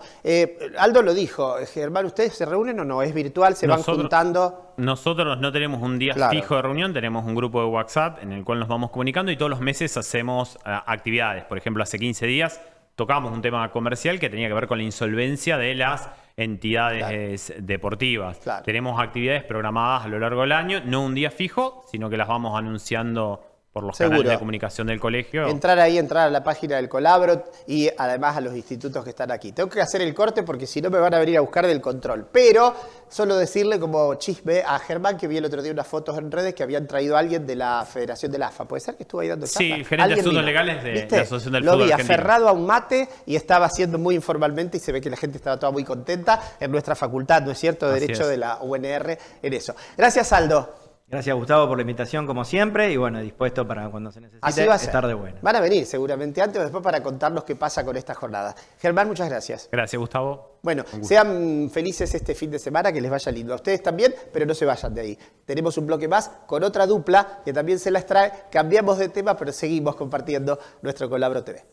Aldo lo dijo, Germán, ¿ustedes se reúnen o no? ¿Es virtual? ¿Se van juntando? Nosotros no tenemos un día fijo de reunión, tenemos un grupo de WhatsApp en el cual nos vamos comunicando y todos los meses hacemos actividades. Por ejemplo, hace 15 días tocamos un tema comercial que tenía que ver con la insolvencia de las entidades deportivas. Claro. Tenemos actividades programadas a lo largo del año, no un día fijo, sino que las vamos anunciando por los canales de comunicación del colegio. Entrar a la página del Colabro y además a los institutos que están aquí. Tengo que hacer el corte porque si no me van a venir a buscar del control. Pero solo decirle como chisme a Germán que vi el otro día unas fotos en redes que habían traído a alguien de la Federación del AFA. ¿Puede ser que estuvo ahí dando charla? Sí, gerente de asuntos legales de la Asociación del Fútbol Lo vi Argentino. aferrado a un mate y estaba haciendo muy informalmente y se ve que la gente estaba toda muy contenta en nuestra facultad, ¿no es cierto? De Derecho de la UNR en eso. Gracias, Aldo. Gracias, Gustavo, por la invitación, como siempre, y bueno, dispuesto para cuando se necesite Así va a ser. estar de buena. Van a venir seguramente antes o después para contarnos qué pasa con esta jornada. Germán, muchas gracias. Gracias, Gustavo. Bueno, sean felices este fin de semana, que les vaya lindo. A ustedes también, pero no se vayan de ahí. Tenemos un bloque más con otra dupla que también se las trae. Cambiamos de tema, pero seguimos compartiendo nuestro Colabro TV.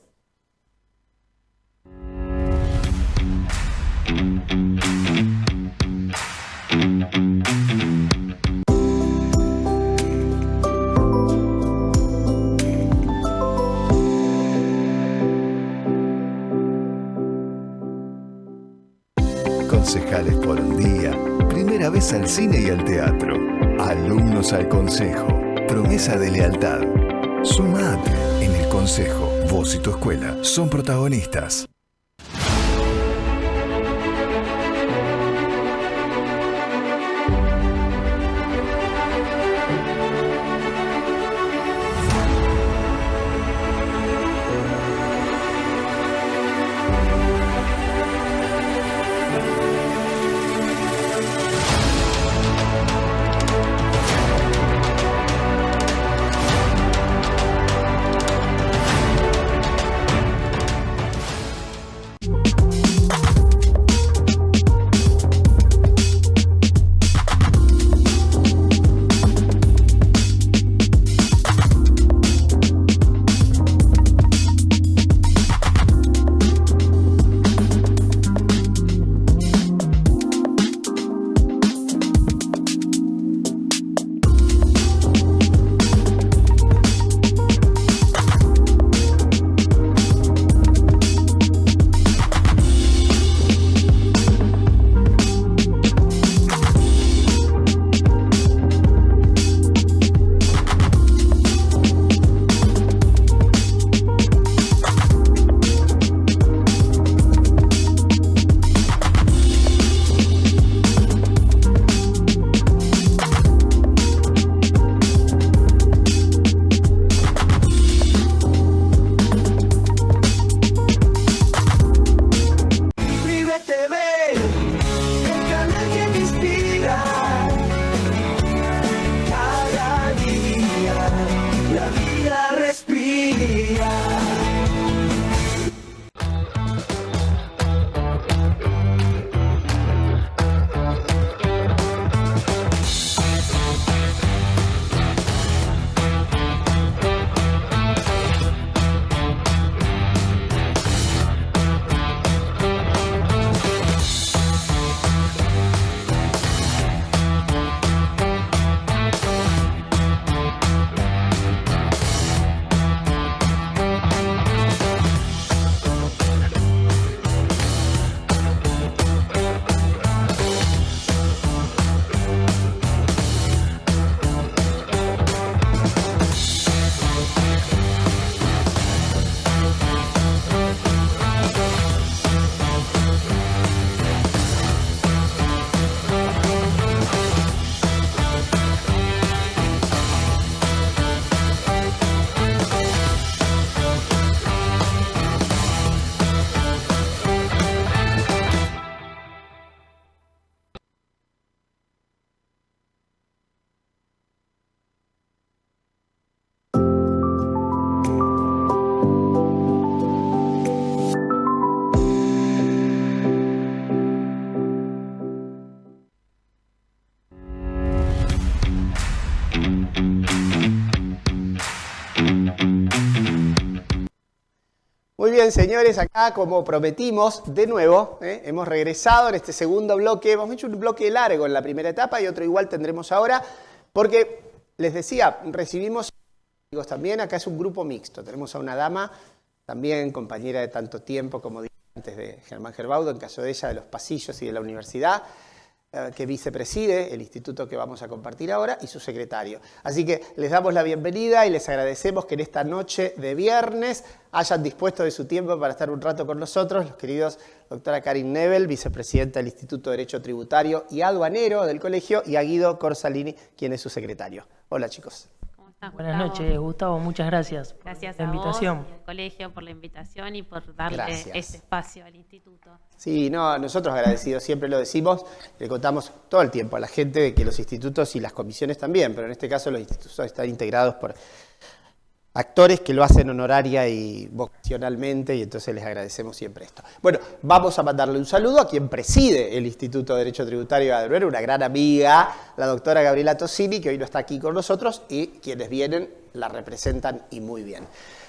Concejales por un día, primera vez al cine y al teatro, alumnos al consejo, promesa de lealtad. Sumate en el consejo, vos y tu escuela son protagonistas. bien, señores, acá como prometimos, de nuevo, hemos regresado en este segundo bloque. Hemos hecho un bloque largo en la primera etapa y otro igual tendremos ahora, porque les decía, recibimos amigos también. Acá es un grupo mixto. Tenemos a una dama, también compañera de tanto tiempo, como dije antes, de Germán Gerbaudo, en caso de ella, de los pasillos y de la universidad, que vicepreside el instituto que vamos a compartir ahora, y su secretario. Así que les damos la bienvenida y les agradecemos que en esta noche de viernes hayan dispuesto de su tiempo para estar un rato con nosotros, los queridos doctora Karin Nebel, vicepresidenta del Instituto de Derecho Tributario y Aduanero del colegio, y a Guido Corsalini, quien es su secretario. Hola, chicos. ¿Cómo estás, Gustavo? Buenas noches, Gustavo. Muchas gracias por la invitación. Vos y al colegio por la invitación y por darle este espacio al instituto. Sí, no, nosotros agradecidos, siempre lo decimos, le contamos todo el tiempo a la gente de que los institutos y las comisiones también, pero en este caso los institutos están integrados por actores que lo hacen honoraria y vocacionalmente, y entonces les agradecemos siempre esto. Bueno, vamos a mandarle un saludo a quien preside el Instituto de Derecho Tributario de Aduanero, una gran amiga, la doctora Gabriela Tosini, que hoy no está aquí con nosotros, y quienes vienen la representan y muy bien.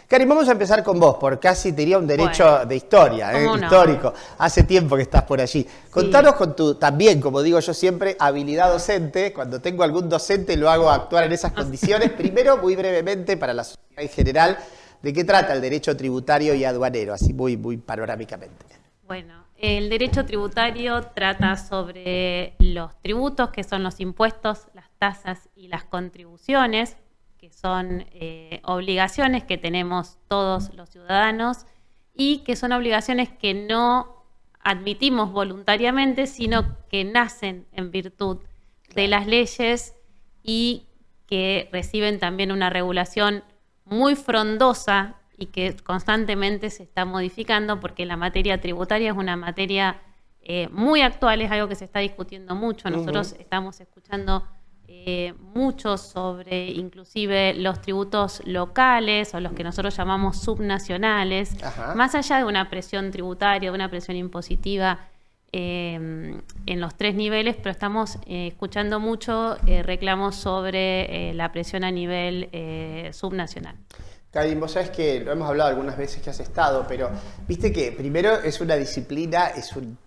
Karin, vamos a empezar con vos, por casi te diría un derecho de historia, histórico. Hace tiempo que estás por allí. Contanos con tu, también, como digo yo siempre, habilidad docente. Cuando tengo algún docente lo hago actuar en esas condiciones. Primero, muy brevemente, para la sociedad en general, ¿de qué trata el derecho tributario y aduanero? Así muy panorámicamente. Bueno, el derecho tributario trata sobre los tributos, que son los impuestos, las tasas y las contribuciones, que son obligaciones que tenemos todos los ciudadanos y que son obligaciones que no admitimos voluntariamente, sino que nacen en virtud de las leyes y que reciben también una regulación muy frondosa y que constantemente se está modificando, porque la materia tributaria es una materia muy actual, es algo que se está discutiendo mucho. Nosotros estamos escuchando mucho sobre inclusive los tributos locales o los que nosotros llamamos subnacionales, más allá de una presión tributaria, de una presión impositiva en los tres niveles, pero estamos escuchando mucho reclamos sobre la presión a nivel subnacional. Karin, vos sabés que lo hemos hablado algunas veces que has estado, pero viste que primero es una disciplina, es un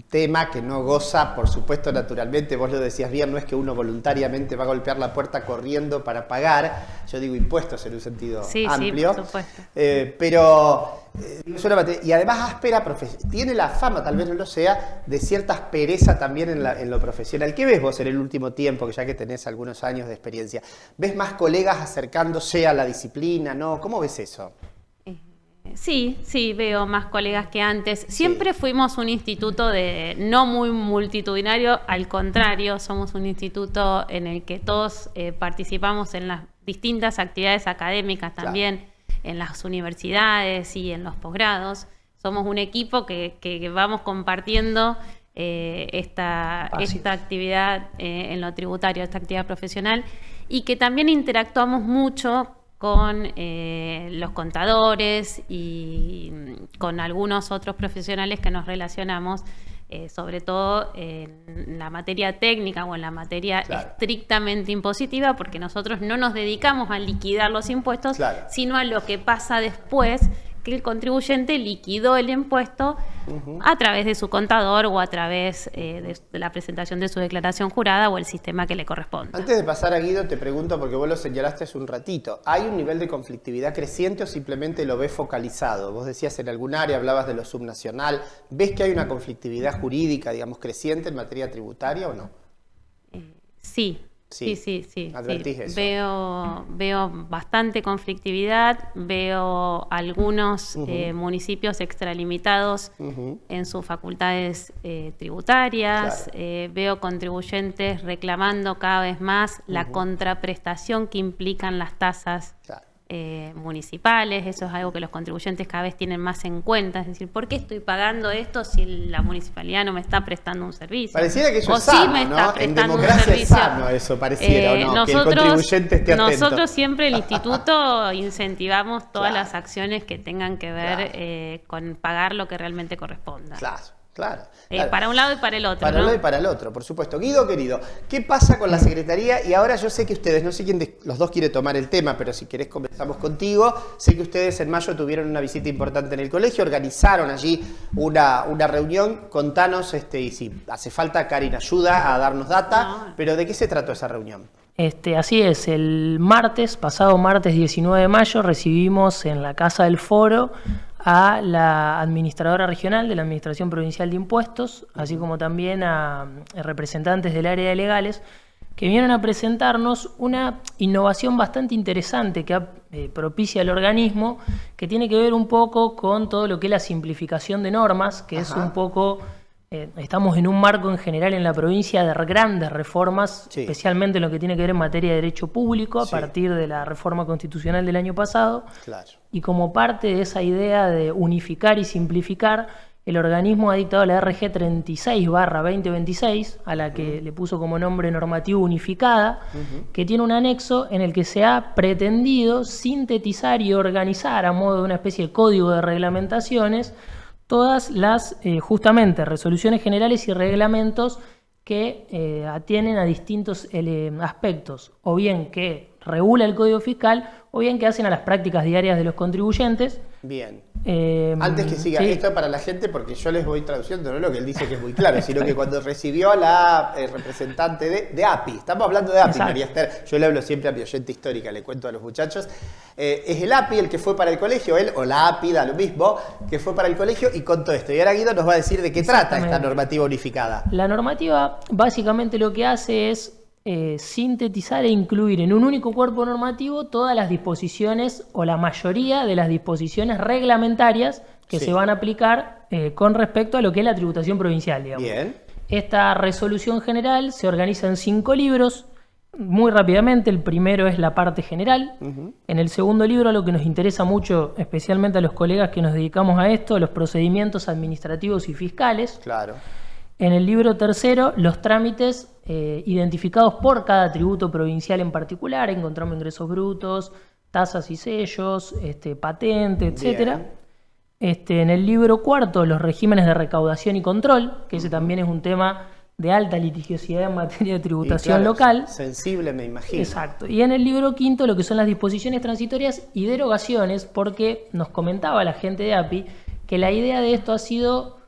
tema que no goza, por supuesto, naturalmente, vos lo decías bien, no es que uno voluntariamente va a golpear la puerta corriendo para pagar, yo digo impuestos en un sentido amplio, sí, por supuesto. Pero es una materia, y además áspera, tiene la fama, tal vez no lo sea, de cierta aspereza también en lo profesional. ¿Qué ves vos en el último tiempo, que ya que tenés algunos años de experiencia? ¿Ves más colegas acercándose a la disciplina? ¿No? ¿Cómo ves eso? Sí, veo más colegas que antes. Siempre fuimos un instituto no muy multitudinario, al contrario, somos un instituto en el que todos participamos en las distintas actividades académicas también, en las universidades y en los posgrados. Somos un equipo que vamos compartiendo esta actividad en lo tributario, esta actividad profesional, y que también interactuamos mucho con los contadores y con algunos otros profesionales que nos relacionamos, sobre todo en la materia técnica o en la materia estrictamente impositiva, porque nosotros no nos dedicamos a liquidar los impuestos, sino a lo que pasa después, que el contribuyente liquidó el impuesto a través de su contador o a través de la presentación de su declaración jurada o el sistema que le corresponda. Antes de pasar a Guido, te pregunto, porque vos lo señalaste hace un ratito, ¿hay un nivel de conflictividad creciente o simplemente lo ves focalizado? Vos decías en algún área, hablabas de lo subnacional, ¿ves que hay una conflictividad jurídica, digamos, creciente en materia tributaria o no? Sí. Advertís eso. Veo bastante conflictividad, veo algunos municipios extralimitados en sus facultades tributarias, veo contribuyentes reclamando cada vez más la contraprestación que implican las tasas municipales. Eso es algo que los contribuyentes cada vez tienen más en cuenta, es decir, ¿por qué estoy pagando esto si la municipalidad no me está prestando un servicio? Pareciera que eso o es sano, sí me está prestando en democracia un servicio. Es sano eso, pareciera, ¿o no? Que el contribuyente esté atento. Nosotros siempre, el instituto, incentivamos todas las acciones que tengan que ver con pagar lo que realmente corresponda. Claro. Para un lado y para el otro. Para un lado y para el otro, por supuesto. Guido, querido, ¿qué pasa con la Secretaría? Y ahora yo sé que ustedes, no sé quién de los dos quiere tomar el tema, pero si querés comenzamos contigo. Sé que ustedes en mayo tuvieron una visita importante en el colegio, organizaron allí una reunión. Contanos, y si hace falta, Karin ayuda a darnos data, pero ¿de qué se trató esa reunión? Así es, el pasado martes 19 de mayo, recibimos en la Casa del Foro a la administradora regional de la Administración Provincial de Impuestos, así como también a representantes del área de legales, que vinieron a presentarnos una innovación bastante interesante que propicia el organismo, que tiene que ver un poco con todo lo que es la simplificación de normas, que es un poco... estamos en un marco en general en la provincia de grandes reformas, especialmente en lo que tiene que ver en materia de derecho público, a partir de la reforma constitucional del año pasado. Claro. Y como parte de esa idea de unificar y simplificar, el organismo ha dictado la RG 36/2026, a la que le puso como nombre normativo unificada, que tiene un anexo en el que se ha pretendido sintetizar y organizar a modo de una especie de código de reglamentaciones todas las, justamente, resoluciones generales y reglamentos que atienen a distintos aspectos, o bien que regula el Código Fiscal, o bien que hacen a las prácticas diarias de los contribuyentes. Bien. Antes que siga, esto para la gente, porque yo les voy traduciendo, no lo que él dice que es muy claro, sino que cuando recibió a la representante de API, estamos hablando de API, Exacto. María Esther, yo le hablo siempre a mi oyente histórica, le cuento a los muchachos, es el API el que fue para el colegio, él o la API, da lo mismo, que fue para el colegio y contó esto. Y ahora Guido nos va a decir de qué trata esta normativa unificada. La normativa básicamente lo que hace es sintetizar e incluir en un único cuerpo normativo todas las disposiciones o la mayoría de las disposiciones reglamentarias que se van a aplicar con respecto a lo que es la tributación provincial, digamos. Bien. Esta resolución general se organiza en 5 libros. Muy rápidamente, el primero es la parte general. En el segundo libro, lo que nos interesa mucho, especialmente a los colegas que nos dedicamos a esto, los procedimientos administrativos y fiscales. Claro. En el libro tercero, los trámites identificados por cada tributo provincial en particular. Encontramos ingresos brutos, tasas y sellos, patente, etc. En el libro cuarto, los regímenes de recaudación y control, que ese también es un tema de alta litigiosidad en materia de tributación local. Sensible, me imagino. Exacto. Y en el libro quinto, lo que son las disposiciones transitorias y derogaciones, porque nos comentaba la gente de API que la idea de esto ha sido,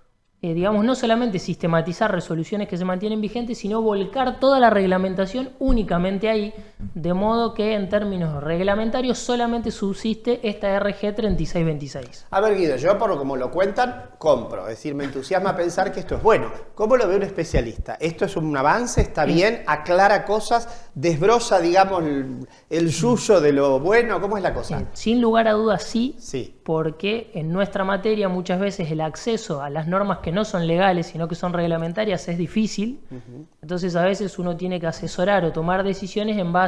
digamos, no solamente sistematizar resoluciones que se mantienen vigentes, sino volcar toda la reglamentación únicamente ahí, de modo que en términos reglamentarios solamente subsiste esta RG 3626. A ver, Guido, yo por como lo cuentan, compro. Es decir, me entusiasma pensar que esto es bueno. ¿Cómo lo ve un especialista? ¿Esto es un avance? ¿Está bien? ¿Aclara cosas? ¿Desbroza, digamos, el yuyo de lo bueno? ¿Cómo es la cosa? Sin lugar a dudas, sí. Sí. Porque en nuestra materia muchas veces el acceso a las normas que no son legales, sino que son reglamentarias, es difícil. Entonces a veces uno tiene que asesorar o tomar decisiones en base,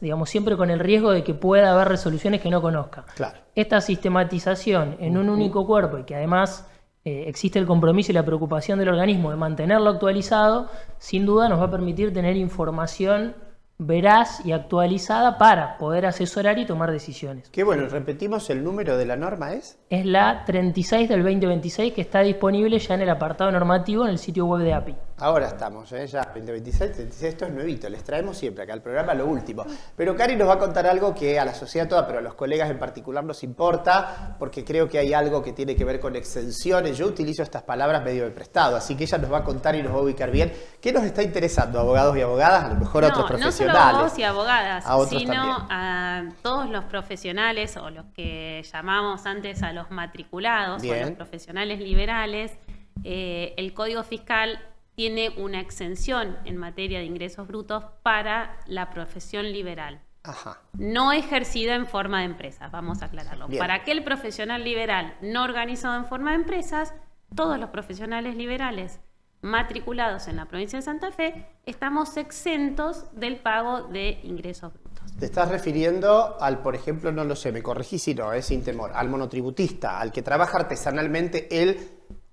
digamos, siempre con el riesgo de que pueda haber resoluciones que no conozca. Claro. Esta sistematización en un único cuerpo y que además existe el compromiso y la preocupación del organismo de mantenerlo actualizado, sin duda nos va a permitir tener información veraz y actualizada para poder asesorar y tomar decisiones. Qué bueno, repetimos, el número de la norma es la 36 del 2026, que está disponible ya en el apartado normativo en el sitio web de API. Ahora estamos, ya 2026, 36, esto es nuevito, les traemos siempre acá al programa lo último. Pero Cari nos va a contar algo que a la sociedad toda, pero a los colegas en particular nos importa, porque creo que hay algo que tiene que ver con exenciones. Yo utilizo estas palabras medio de prestado, así que ella nos va a contar y nos va a ubicar bien. ¿Qué nos está interesando, abogados y abogadas? A lo mejor a otros profesionales. No solo a abogados y abogadas, sino también. A todos los profesionales o los que llamamos antes a los matriculados o a los profesionales liberales. El Código Fiscal tiene una exención en materia de ingresos brutos para la profesión liberal. Ajá. No ejercida en forma de empresas, vamos a aclararlo. Bien. Para aquel profesional liberal no organizado en forma de empresas, todos los profesionales liberales matriculados en la provincia de Santa Fe estamos exentos del pago de ingresos brutos. Te estás refiriendo al, por ejemplo, no lo sé, me corregí si no, sin temor, al monotributista, al que trabaja artesanalmente él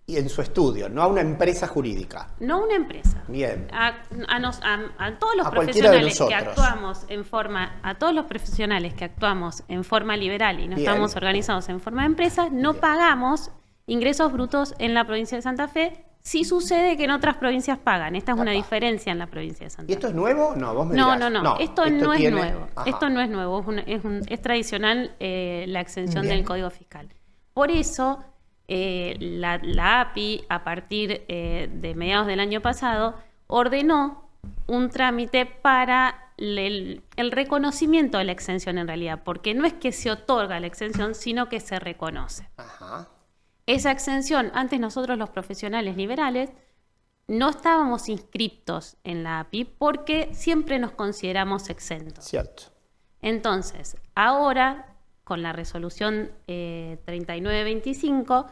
y en su estudio, no a una empresa jurídica. No una empresa. Bien. A todos los A cualquiera de profesionales que nosotros. actuamos en forma, a todos los profesionales que actuamos en forma liberal y no estamos organizados en forma de empresa, no pagamos ingresos brutos en la provincia de Santa Fe. Sí sucede que en otras provincias pagan. Esta es una diferencia en la provincia de Santa Fe. ¿Y esto es nuevo? No, vos me No, dirás. no. Esto no es tiene... nuevo. Ajá. Esto no es nuevo. Es tradicional la exención del Código Fiscal. Por eso, la API, a partir de mediados del año pasado, ordenó un trámite para el reconocimiento de la exención en realidad, porque no es que se otorga la exención, sino que se reconoce. Ajá. Esa exención, antes nosotros los profesionales liberales no estábamos inscriptos en la API porque siempre nos consideramos exentos. Cierto. Entonces, ahora, con la resolución 3925,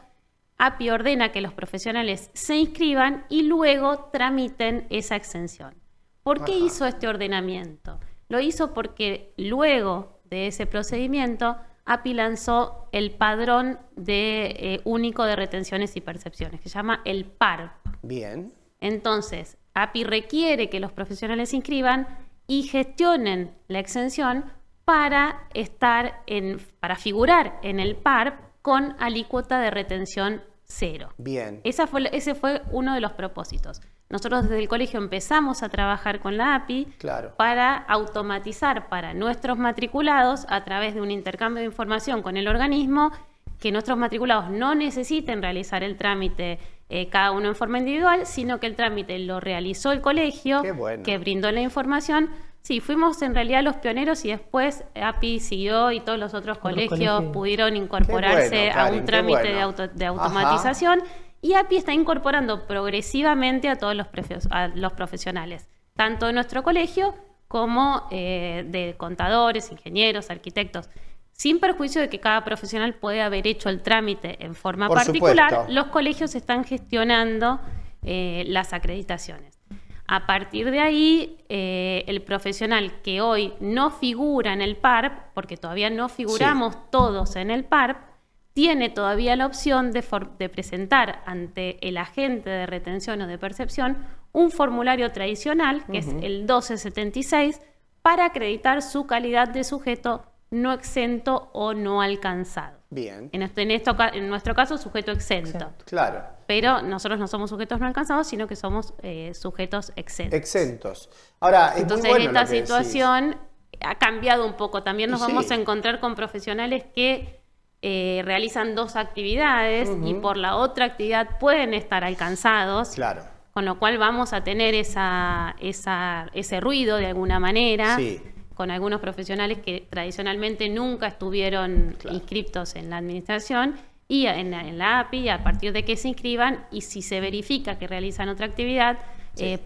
API ordena que los profesionales se inscriban y luego tramiten esa exención. ¿Por qué hizo este ordenamiento? Lo hizo porque luego de ese procedimiento, API lanzó el padrón único de retenciones y percepciones, que se llama el PARP. Bien. Entonces, API requiere que los profesionales se inscriban y gestionen la exención para figurar en el PARP con alícuota de retención 0. Bien. Ese fue uno de los propósitos. Nosotros desde el colegio empezamos a trabajar con la API para automatizar para nuestros matriculados, a través de un intercambio de información con el organismo, que nuestros matriculados no necesiten realizar el trámite cada uno en forma individual, sino que el trámite lo realizó el colegio, que brindó la información. Sí, fuimos en realidad los pioneros y después API siguió y todos los otros colegios pudieron incorporarse a un trámite de automatización. Y API está incorporando progresivamente a todos los profesionales, tanto de nuestro colegio como de contadores, ingenieros, arquitectos, sin perjuicio de que cada profesional puede haber hecho el trámite en forma particular. Supuesto. Los colegios están gestionando las acreditaciones. A partir de ahí, el profesional que hoy no figura en el PARP, porque todavía no figuramos todos en el PARP, tiene todavía la opción de presentar ante el agente de retención o de percepción un formulario tradicional, que es el 1276, para acreditar su calidad de sujeto no exento o no alcanzado. Bien. En nuestro caso, sujeto exento. Claro. Pero nosotros no somos sujetos no alcanzados, sino que somos sujetos exentos. Exentos. Ahora, entonces, muy bueno esta situación ha cambiado un poco. También nos vamos a encontrar con profesionales que realizan dos actividades y por la otra actividad pueden estar alcanzados. Claro. Con lo cual vamos a tener ese ruido de alguna manera con algunos profesionales que tradicionalmente nunca estuvieron inscriptos en la administración y en la API, a partir de que se inscriban y si se verifica que realizan otra actividad,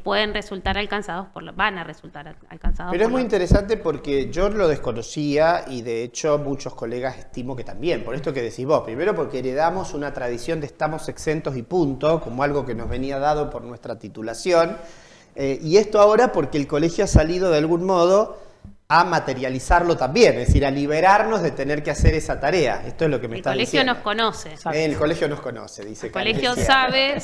pueden resultar alcanzados van a resultar alcanzados. Pero es muy interesante porque yo lo desconocía y de hecho muchos colegas estimo que también, por esto que decís vos, primero porque heredamos una tradición de estamos exentos y punto, como algo que nos venía dado por nuestra titulación, y esto ahora porque el colegio ha salido de algún modo a materializarlo también, es decir, a liberarnos de tener que hacer esa tarea. Esto es lo que me está diciendo. El colegio nos conoce. El colegio nos conoce, dice. El colegio sabe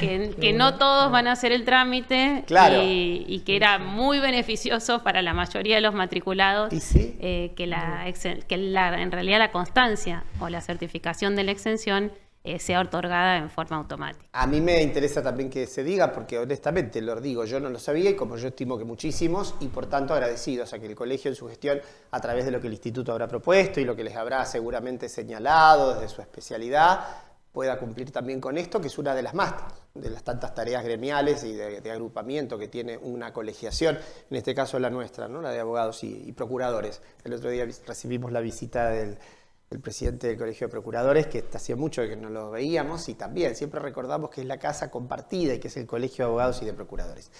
que no todos van a hacer el trámite y que era muy beneficioso para la mayoría de los matriculados que en realidad la constancia o la certificación de la exención sea otorgada en forma automática. A mí me interesa también que se diga, porque honestamente lo digo, yo no lo sabía y como yo estimo que muchísimos, y por tanto agradecidos a que el colegio en su gestión, a través de lo que el instituto habrá propuesto y lo que les habrá seguramente señalado desde su especialidad, pueda cumplir también con esto, que es una de las tantas tareas gremiales y de agrupamiento que tiene una colegiación, en este caso la nuestra, ¿no? La de abogados y procuradores. El otro día recibimos la visita del presidente del Colegio de Procuradores, que hacía mucho que no lo veíamos, y también siempre recordamos que es la casa compartida y que es el Colegio de Abogados y de Procuradores.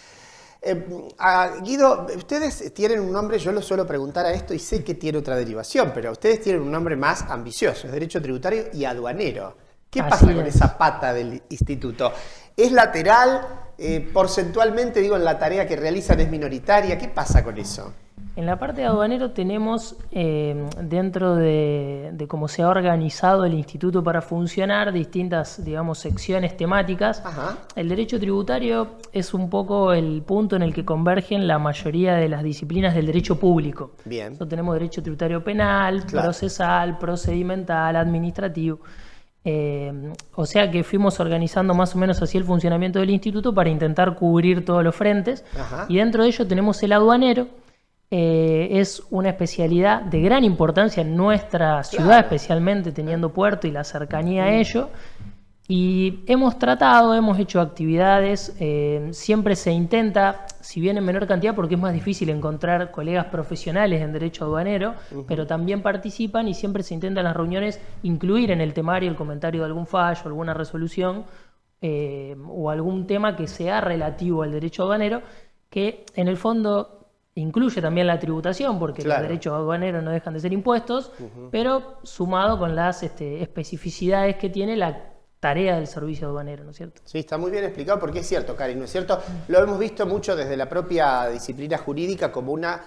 Guido, ustedes tienen un nombre, yo lo suelo preguntar a esto y sé que tiene otra derivación, pero ustedes tienen un nombre más ambicioso, es Derecho Tributario y Aduanero. ¿Qué pasa con esa pata del instituto? ¿Es lateral? Porcentualmente, digo, en la tarea que realizan es minoritaria. ¿Qué pasa con eso? En la parte de aduanero tenemos, dentro de cómo se ha organizado el instituto para funcionar, distintas, digamos, secciones temáticas. El derecho tributario es un poco el punto en el que convergen la mayoría de las disciplinas del derecho público. Nosotros tenemos derecho tributario penal, procesal, procedimental, administrativo. O sea que fuimos organizando más o menos así el funcionamiento del instituto para intentar cubrir todos los frentes. Ajá. Y dentro de ello tenemos el aduanero. Es una especialidad de gran importancia en nuestra ciudad, especialmente teniendo puerto y la cercanía a ello. Y hemos hecho actividades, siempre se intenta, si bien en menor cantidad porque es más difícil encontrar colegas profesionales en derecho aduanero, pero también participan y siempre se intenta en las reuniones incluir en el temario el comentario de algún fallo, alguna resolución o algún tema que sea relativo al derecho aduanero, que en el fondo incluye también la tributación, porque los derechos aduaneros no dejan de ser impuestos, pero sumado con las especificidades que tiene la tarea del servicio aduanero, ¿no es cierto? Sí, está muy bien explicado porque es cierto, Karin, ¿no es cierto? Lo hemos visto mucho desde la propia disciplina jurídica como una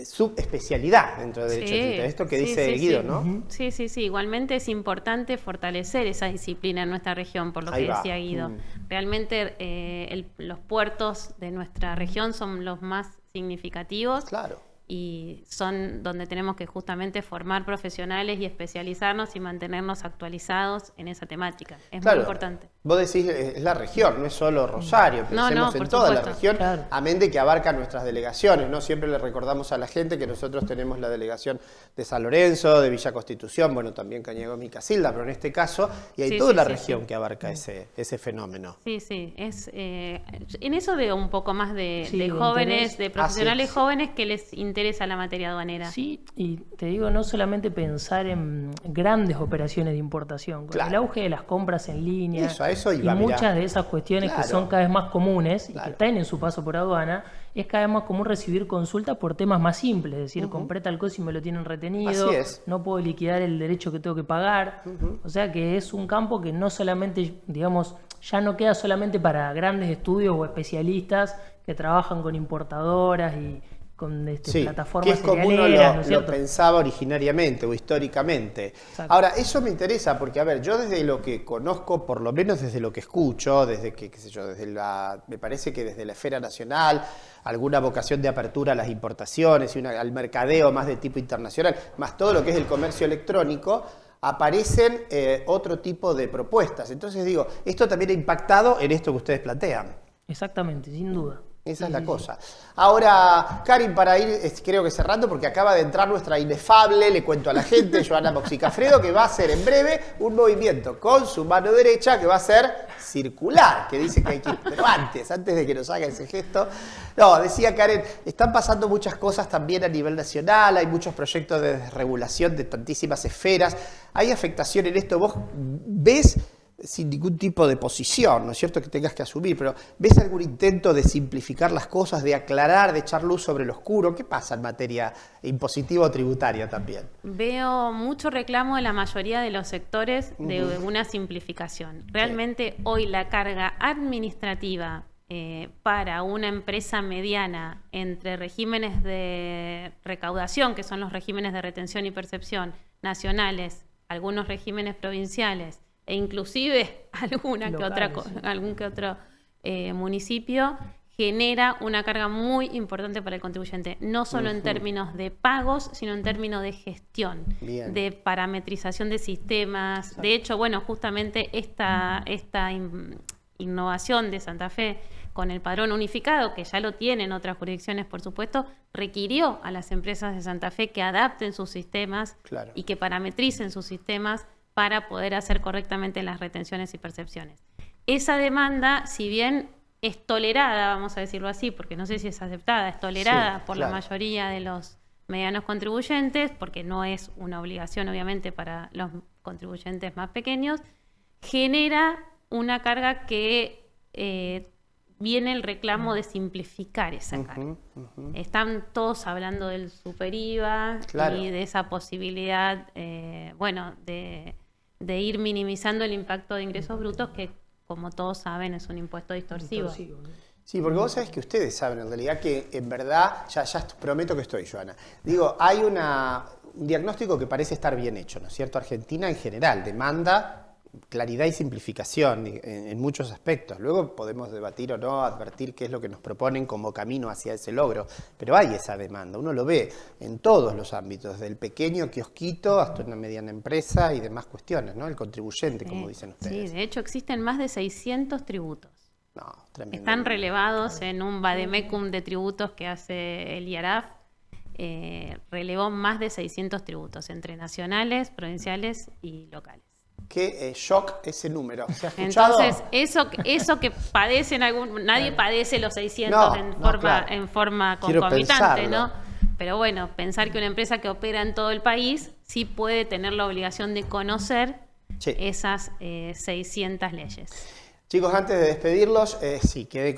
subespecialidad dentro del derecho tributario. Esto que dice Guido, ¿no? Sí. Igualmente es importante fortalecer esa disciplina en nuestra región, por lo que decía Guido. Realmente los puertos de nuestra región son los más significativos. Claro. Y son donde tenemos que justamente formar profesionales y especializarnos y mantenernos actualizados en esa temática. Es muy importante. Vos decís, es la región, no es solo Rosario, pensemos en toda la región, amén de que abarca nuestras delegaciones, ¿no? Siempre le recordamos a la gente que nosotros tenemos la delegación de San Lorenzo, de Villa Constitución, bueno, también Cañegón y Casilda, pero en este caso, y hay toda la región que abarca ese fenómeno. En eso veo un poco más de jóvenes, de profesionales jóvenes que les interesa la materia aduanera. Sí, y te digo, no solamente pensar en grandes operaciones de importación, con el auge de las compras en línea, y muchas de esas cuestiones que son cada vez más comunes y que tienen su paso por aduana, es cada vez más común recibir consultas por temas más simples, es decir, compré tal cosa y me lo tienen retenido, no puedo liquidar el derecho que tengo que pagar, o sea que es un campo que no solamente, digamos, ya no queda solamente para grandes estudios o especialistas que trabajan con importadoras y con plataformas que es como uno ¿no lo pensaba originariamente o históricamente. Exacto. Ahora, eso me interesa porque, a ver, yo desde lo que conozco, por lo menos desde lo que escucho, desde que, qué sé yo, me parece que desde la esfera nacional, alguna vocación de apertura a las importaciones y al mercadeo más de tipo internacional, más todo lo que es el comercio electrónico, aparecen otro tipo de propuestas. Entonces digo, esto también ha impactado en esto que ustedes plantean. Exactamente, sin duda. Esa es la cosa. Ahora, Karin, para ir, creo que cerrando, porque acaba de entrar nuestra inefable, le cuento a la gente, Joana Moxicafredo, que va a hacer en breve un movimiento con su mano derecha que va a ser circular, que dice que hay que ir, pero antes de que nos haga ese gesto. No, decía Karen, están pasando muchas cosas también a nivel nacional, hay muchos proyectos de desregulación de tantísimas esferas, hay afectación en esto. Vos ves, sin ningún tipo de posición, ¿no es cierto?, que tengas que asumir, pero ¿ves algún intento de simplificar las cosas, de aclarar, de echar luz sobre lo oscuro? ¿Qué pasa en materia impositiva o tributaria también? Veo mucho reclamo de la mayoría de los sectores de una simplificación. Realmente hoy la carga administrativa para una empresa mediana entre regímenes de recaudación, que son los regímenes de retención y percepción nacionales, algunos regímenes provinciales, e inclusive algún que otro municipio, genera una carga muy importante para el contribuyente, no solo en términos de pagos, sino en términos de gestión, de parametrización de sistemas. Exacto. De hecho, bueno, justamente esta innovación de Santa Fe con el padrón unificado, que ya lo tienen otras jurisdicciones, por supuesto, requirió a las empresas de Santa Fe que adapten sus sistemas y que parametricen sus sistemas para poder hacer correctamente las retenciones y percepciones. Esa demanda, si bien es tolerada, vamos a decirlo así, porque no sé si es aceptada, es tolerada por la mayoría de los medianos contribuyentes, porque no es una obligación, obviamente, para los contribuyentes más pequeños, genera una carga que viene el reclamo de simplificar esa carga. Están todos hablando del super IVA y de esa posibilidad, de ir minimizando el impacto de ingresos brutos, que como todos saben es un impuesto distorsivo. Sí, porque vos sabés que ustedes saben en realidad que en verdad, ya prometo que estoy, Joana, digo, hay un diagnóstico que parece estar bien hecho, ¿no es cierto? Argentina en general demanda claridad y simplificación en muchos aspectos. Luego podemos debatir o no, advertir qué es lo que nos proponen como camino hacia ese logro, pero hay esa demanda, uno lo ve en todos los ámbitos, desde el pequeño kiosquito hasta una mediana empresa y demás cuestiones, ¿no? El contribuyente, como dicen ustedes. Sí, de hecho existen más de 600 tributos. No, tremendo. Están relevados en un vademecum de tributos que hace el IARAF. Relevó más de 600 tributos entre nacionales, provinciales y locales. Qué shock ese número. ¿Se ha escuchado? Entonces, eso que padecen nadie padece los 600 claro. en forma Quiero concomitante, pensarlo. ¿no? Pero bueno, pensar que una empresa que opera en todo el país sí puede tener la obligación de conocer esas 600 leyes. Chicos, antes de despedirlos, sí, quedé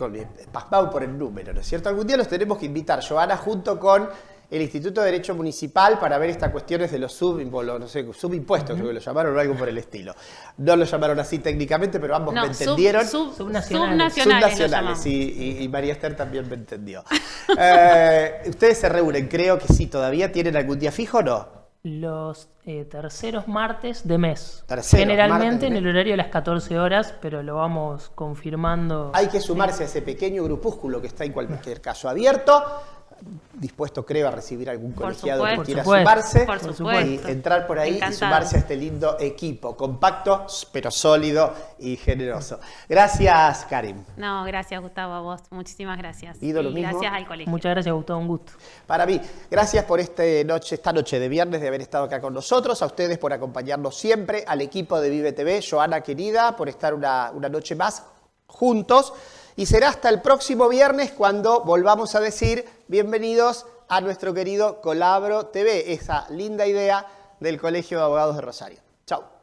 pasmado por el número, ¿no es cierto? Algún día los tenemos que invitar, Joana, junto con el Instituto de Derecho Municipal, para ver estas cuestiones de los subimpuestos, creo que lo llamaron o algo por el estilo. No lo llamaron así técnicamente, pero ambos me entendieron. Subnacionales, y María Esther también me entendió. Ustedes se reúnen, creo que sí, ¿todavía tienen algún día fijo o no? Los terceros martes de mes. martes Generalmente de mes. en el horario de las 14 horas, pero lo vamos confirmando. Hay que sumarse a ese pequeño grupúsculo que está en cualquier caso abierto, dispuesto creo a recibir algún colegiado que quiera sumarse y entrar por ahí y sumarse a este lindo equipo, compacto pero sólido y generoso. Gracias, Karim. No, gracias, Gustavo, a vos. Muchísimas gracias. Y lo mismo. Gracias al colegio. Muchas gracias, Gustavo, un gusto. Para mí, gracias por esta noche de viernes de haber estado acá con nosotros, a ustedes por acompañarnos siempre, al equipo de Vive TV, Joana querida, por estar una noche más juntos. Y será hasta el próximo viernes cuando volvamos a decir bienvenidos a nuestro querido Colabro TV, esa linda idea del Colegio de Abogados de Rosario. Chau.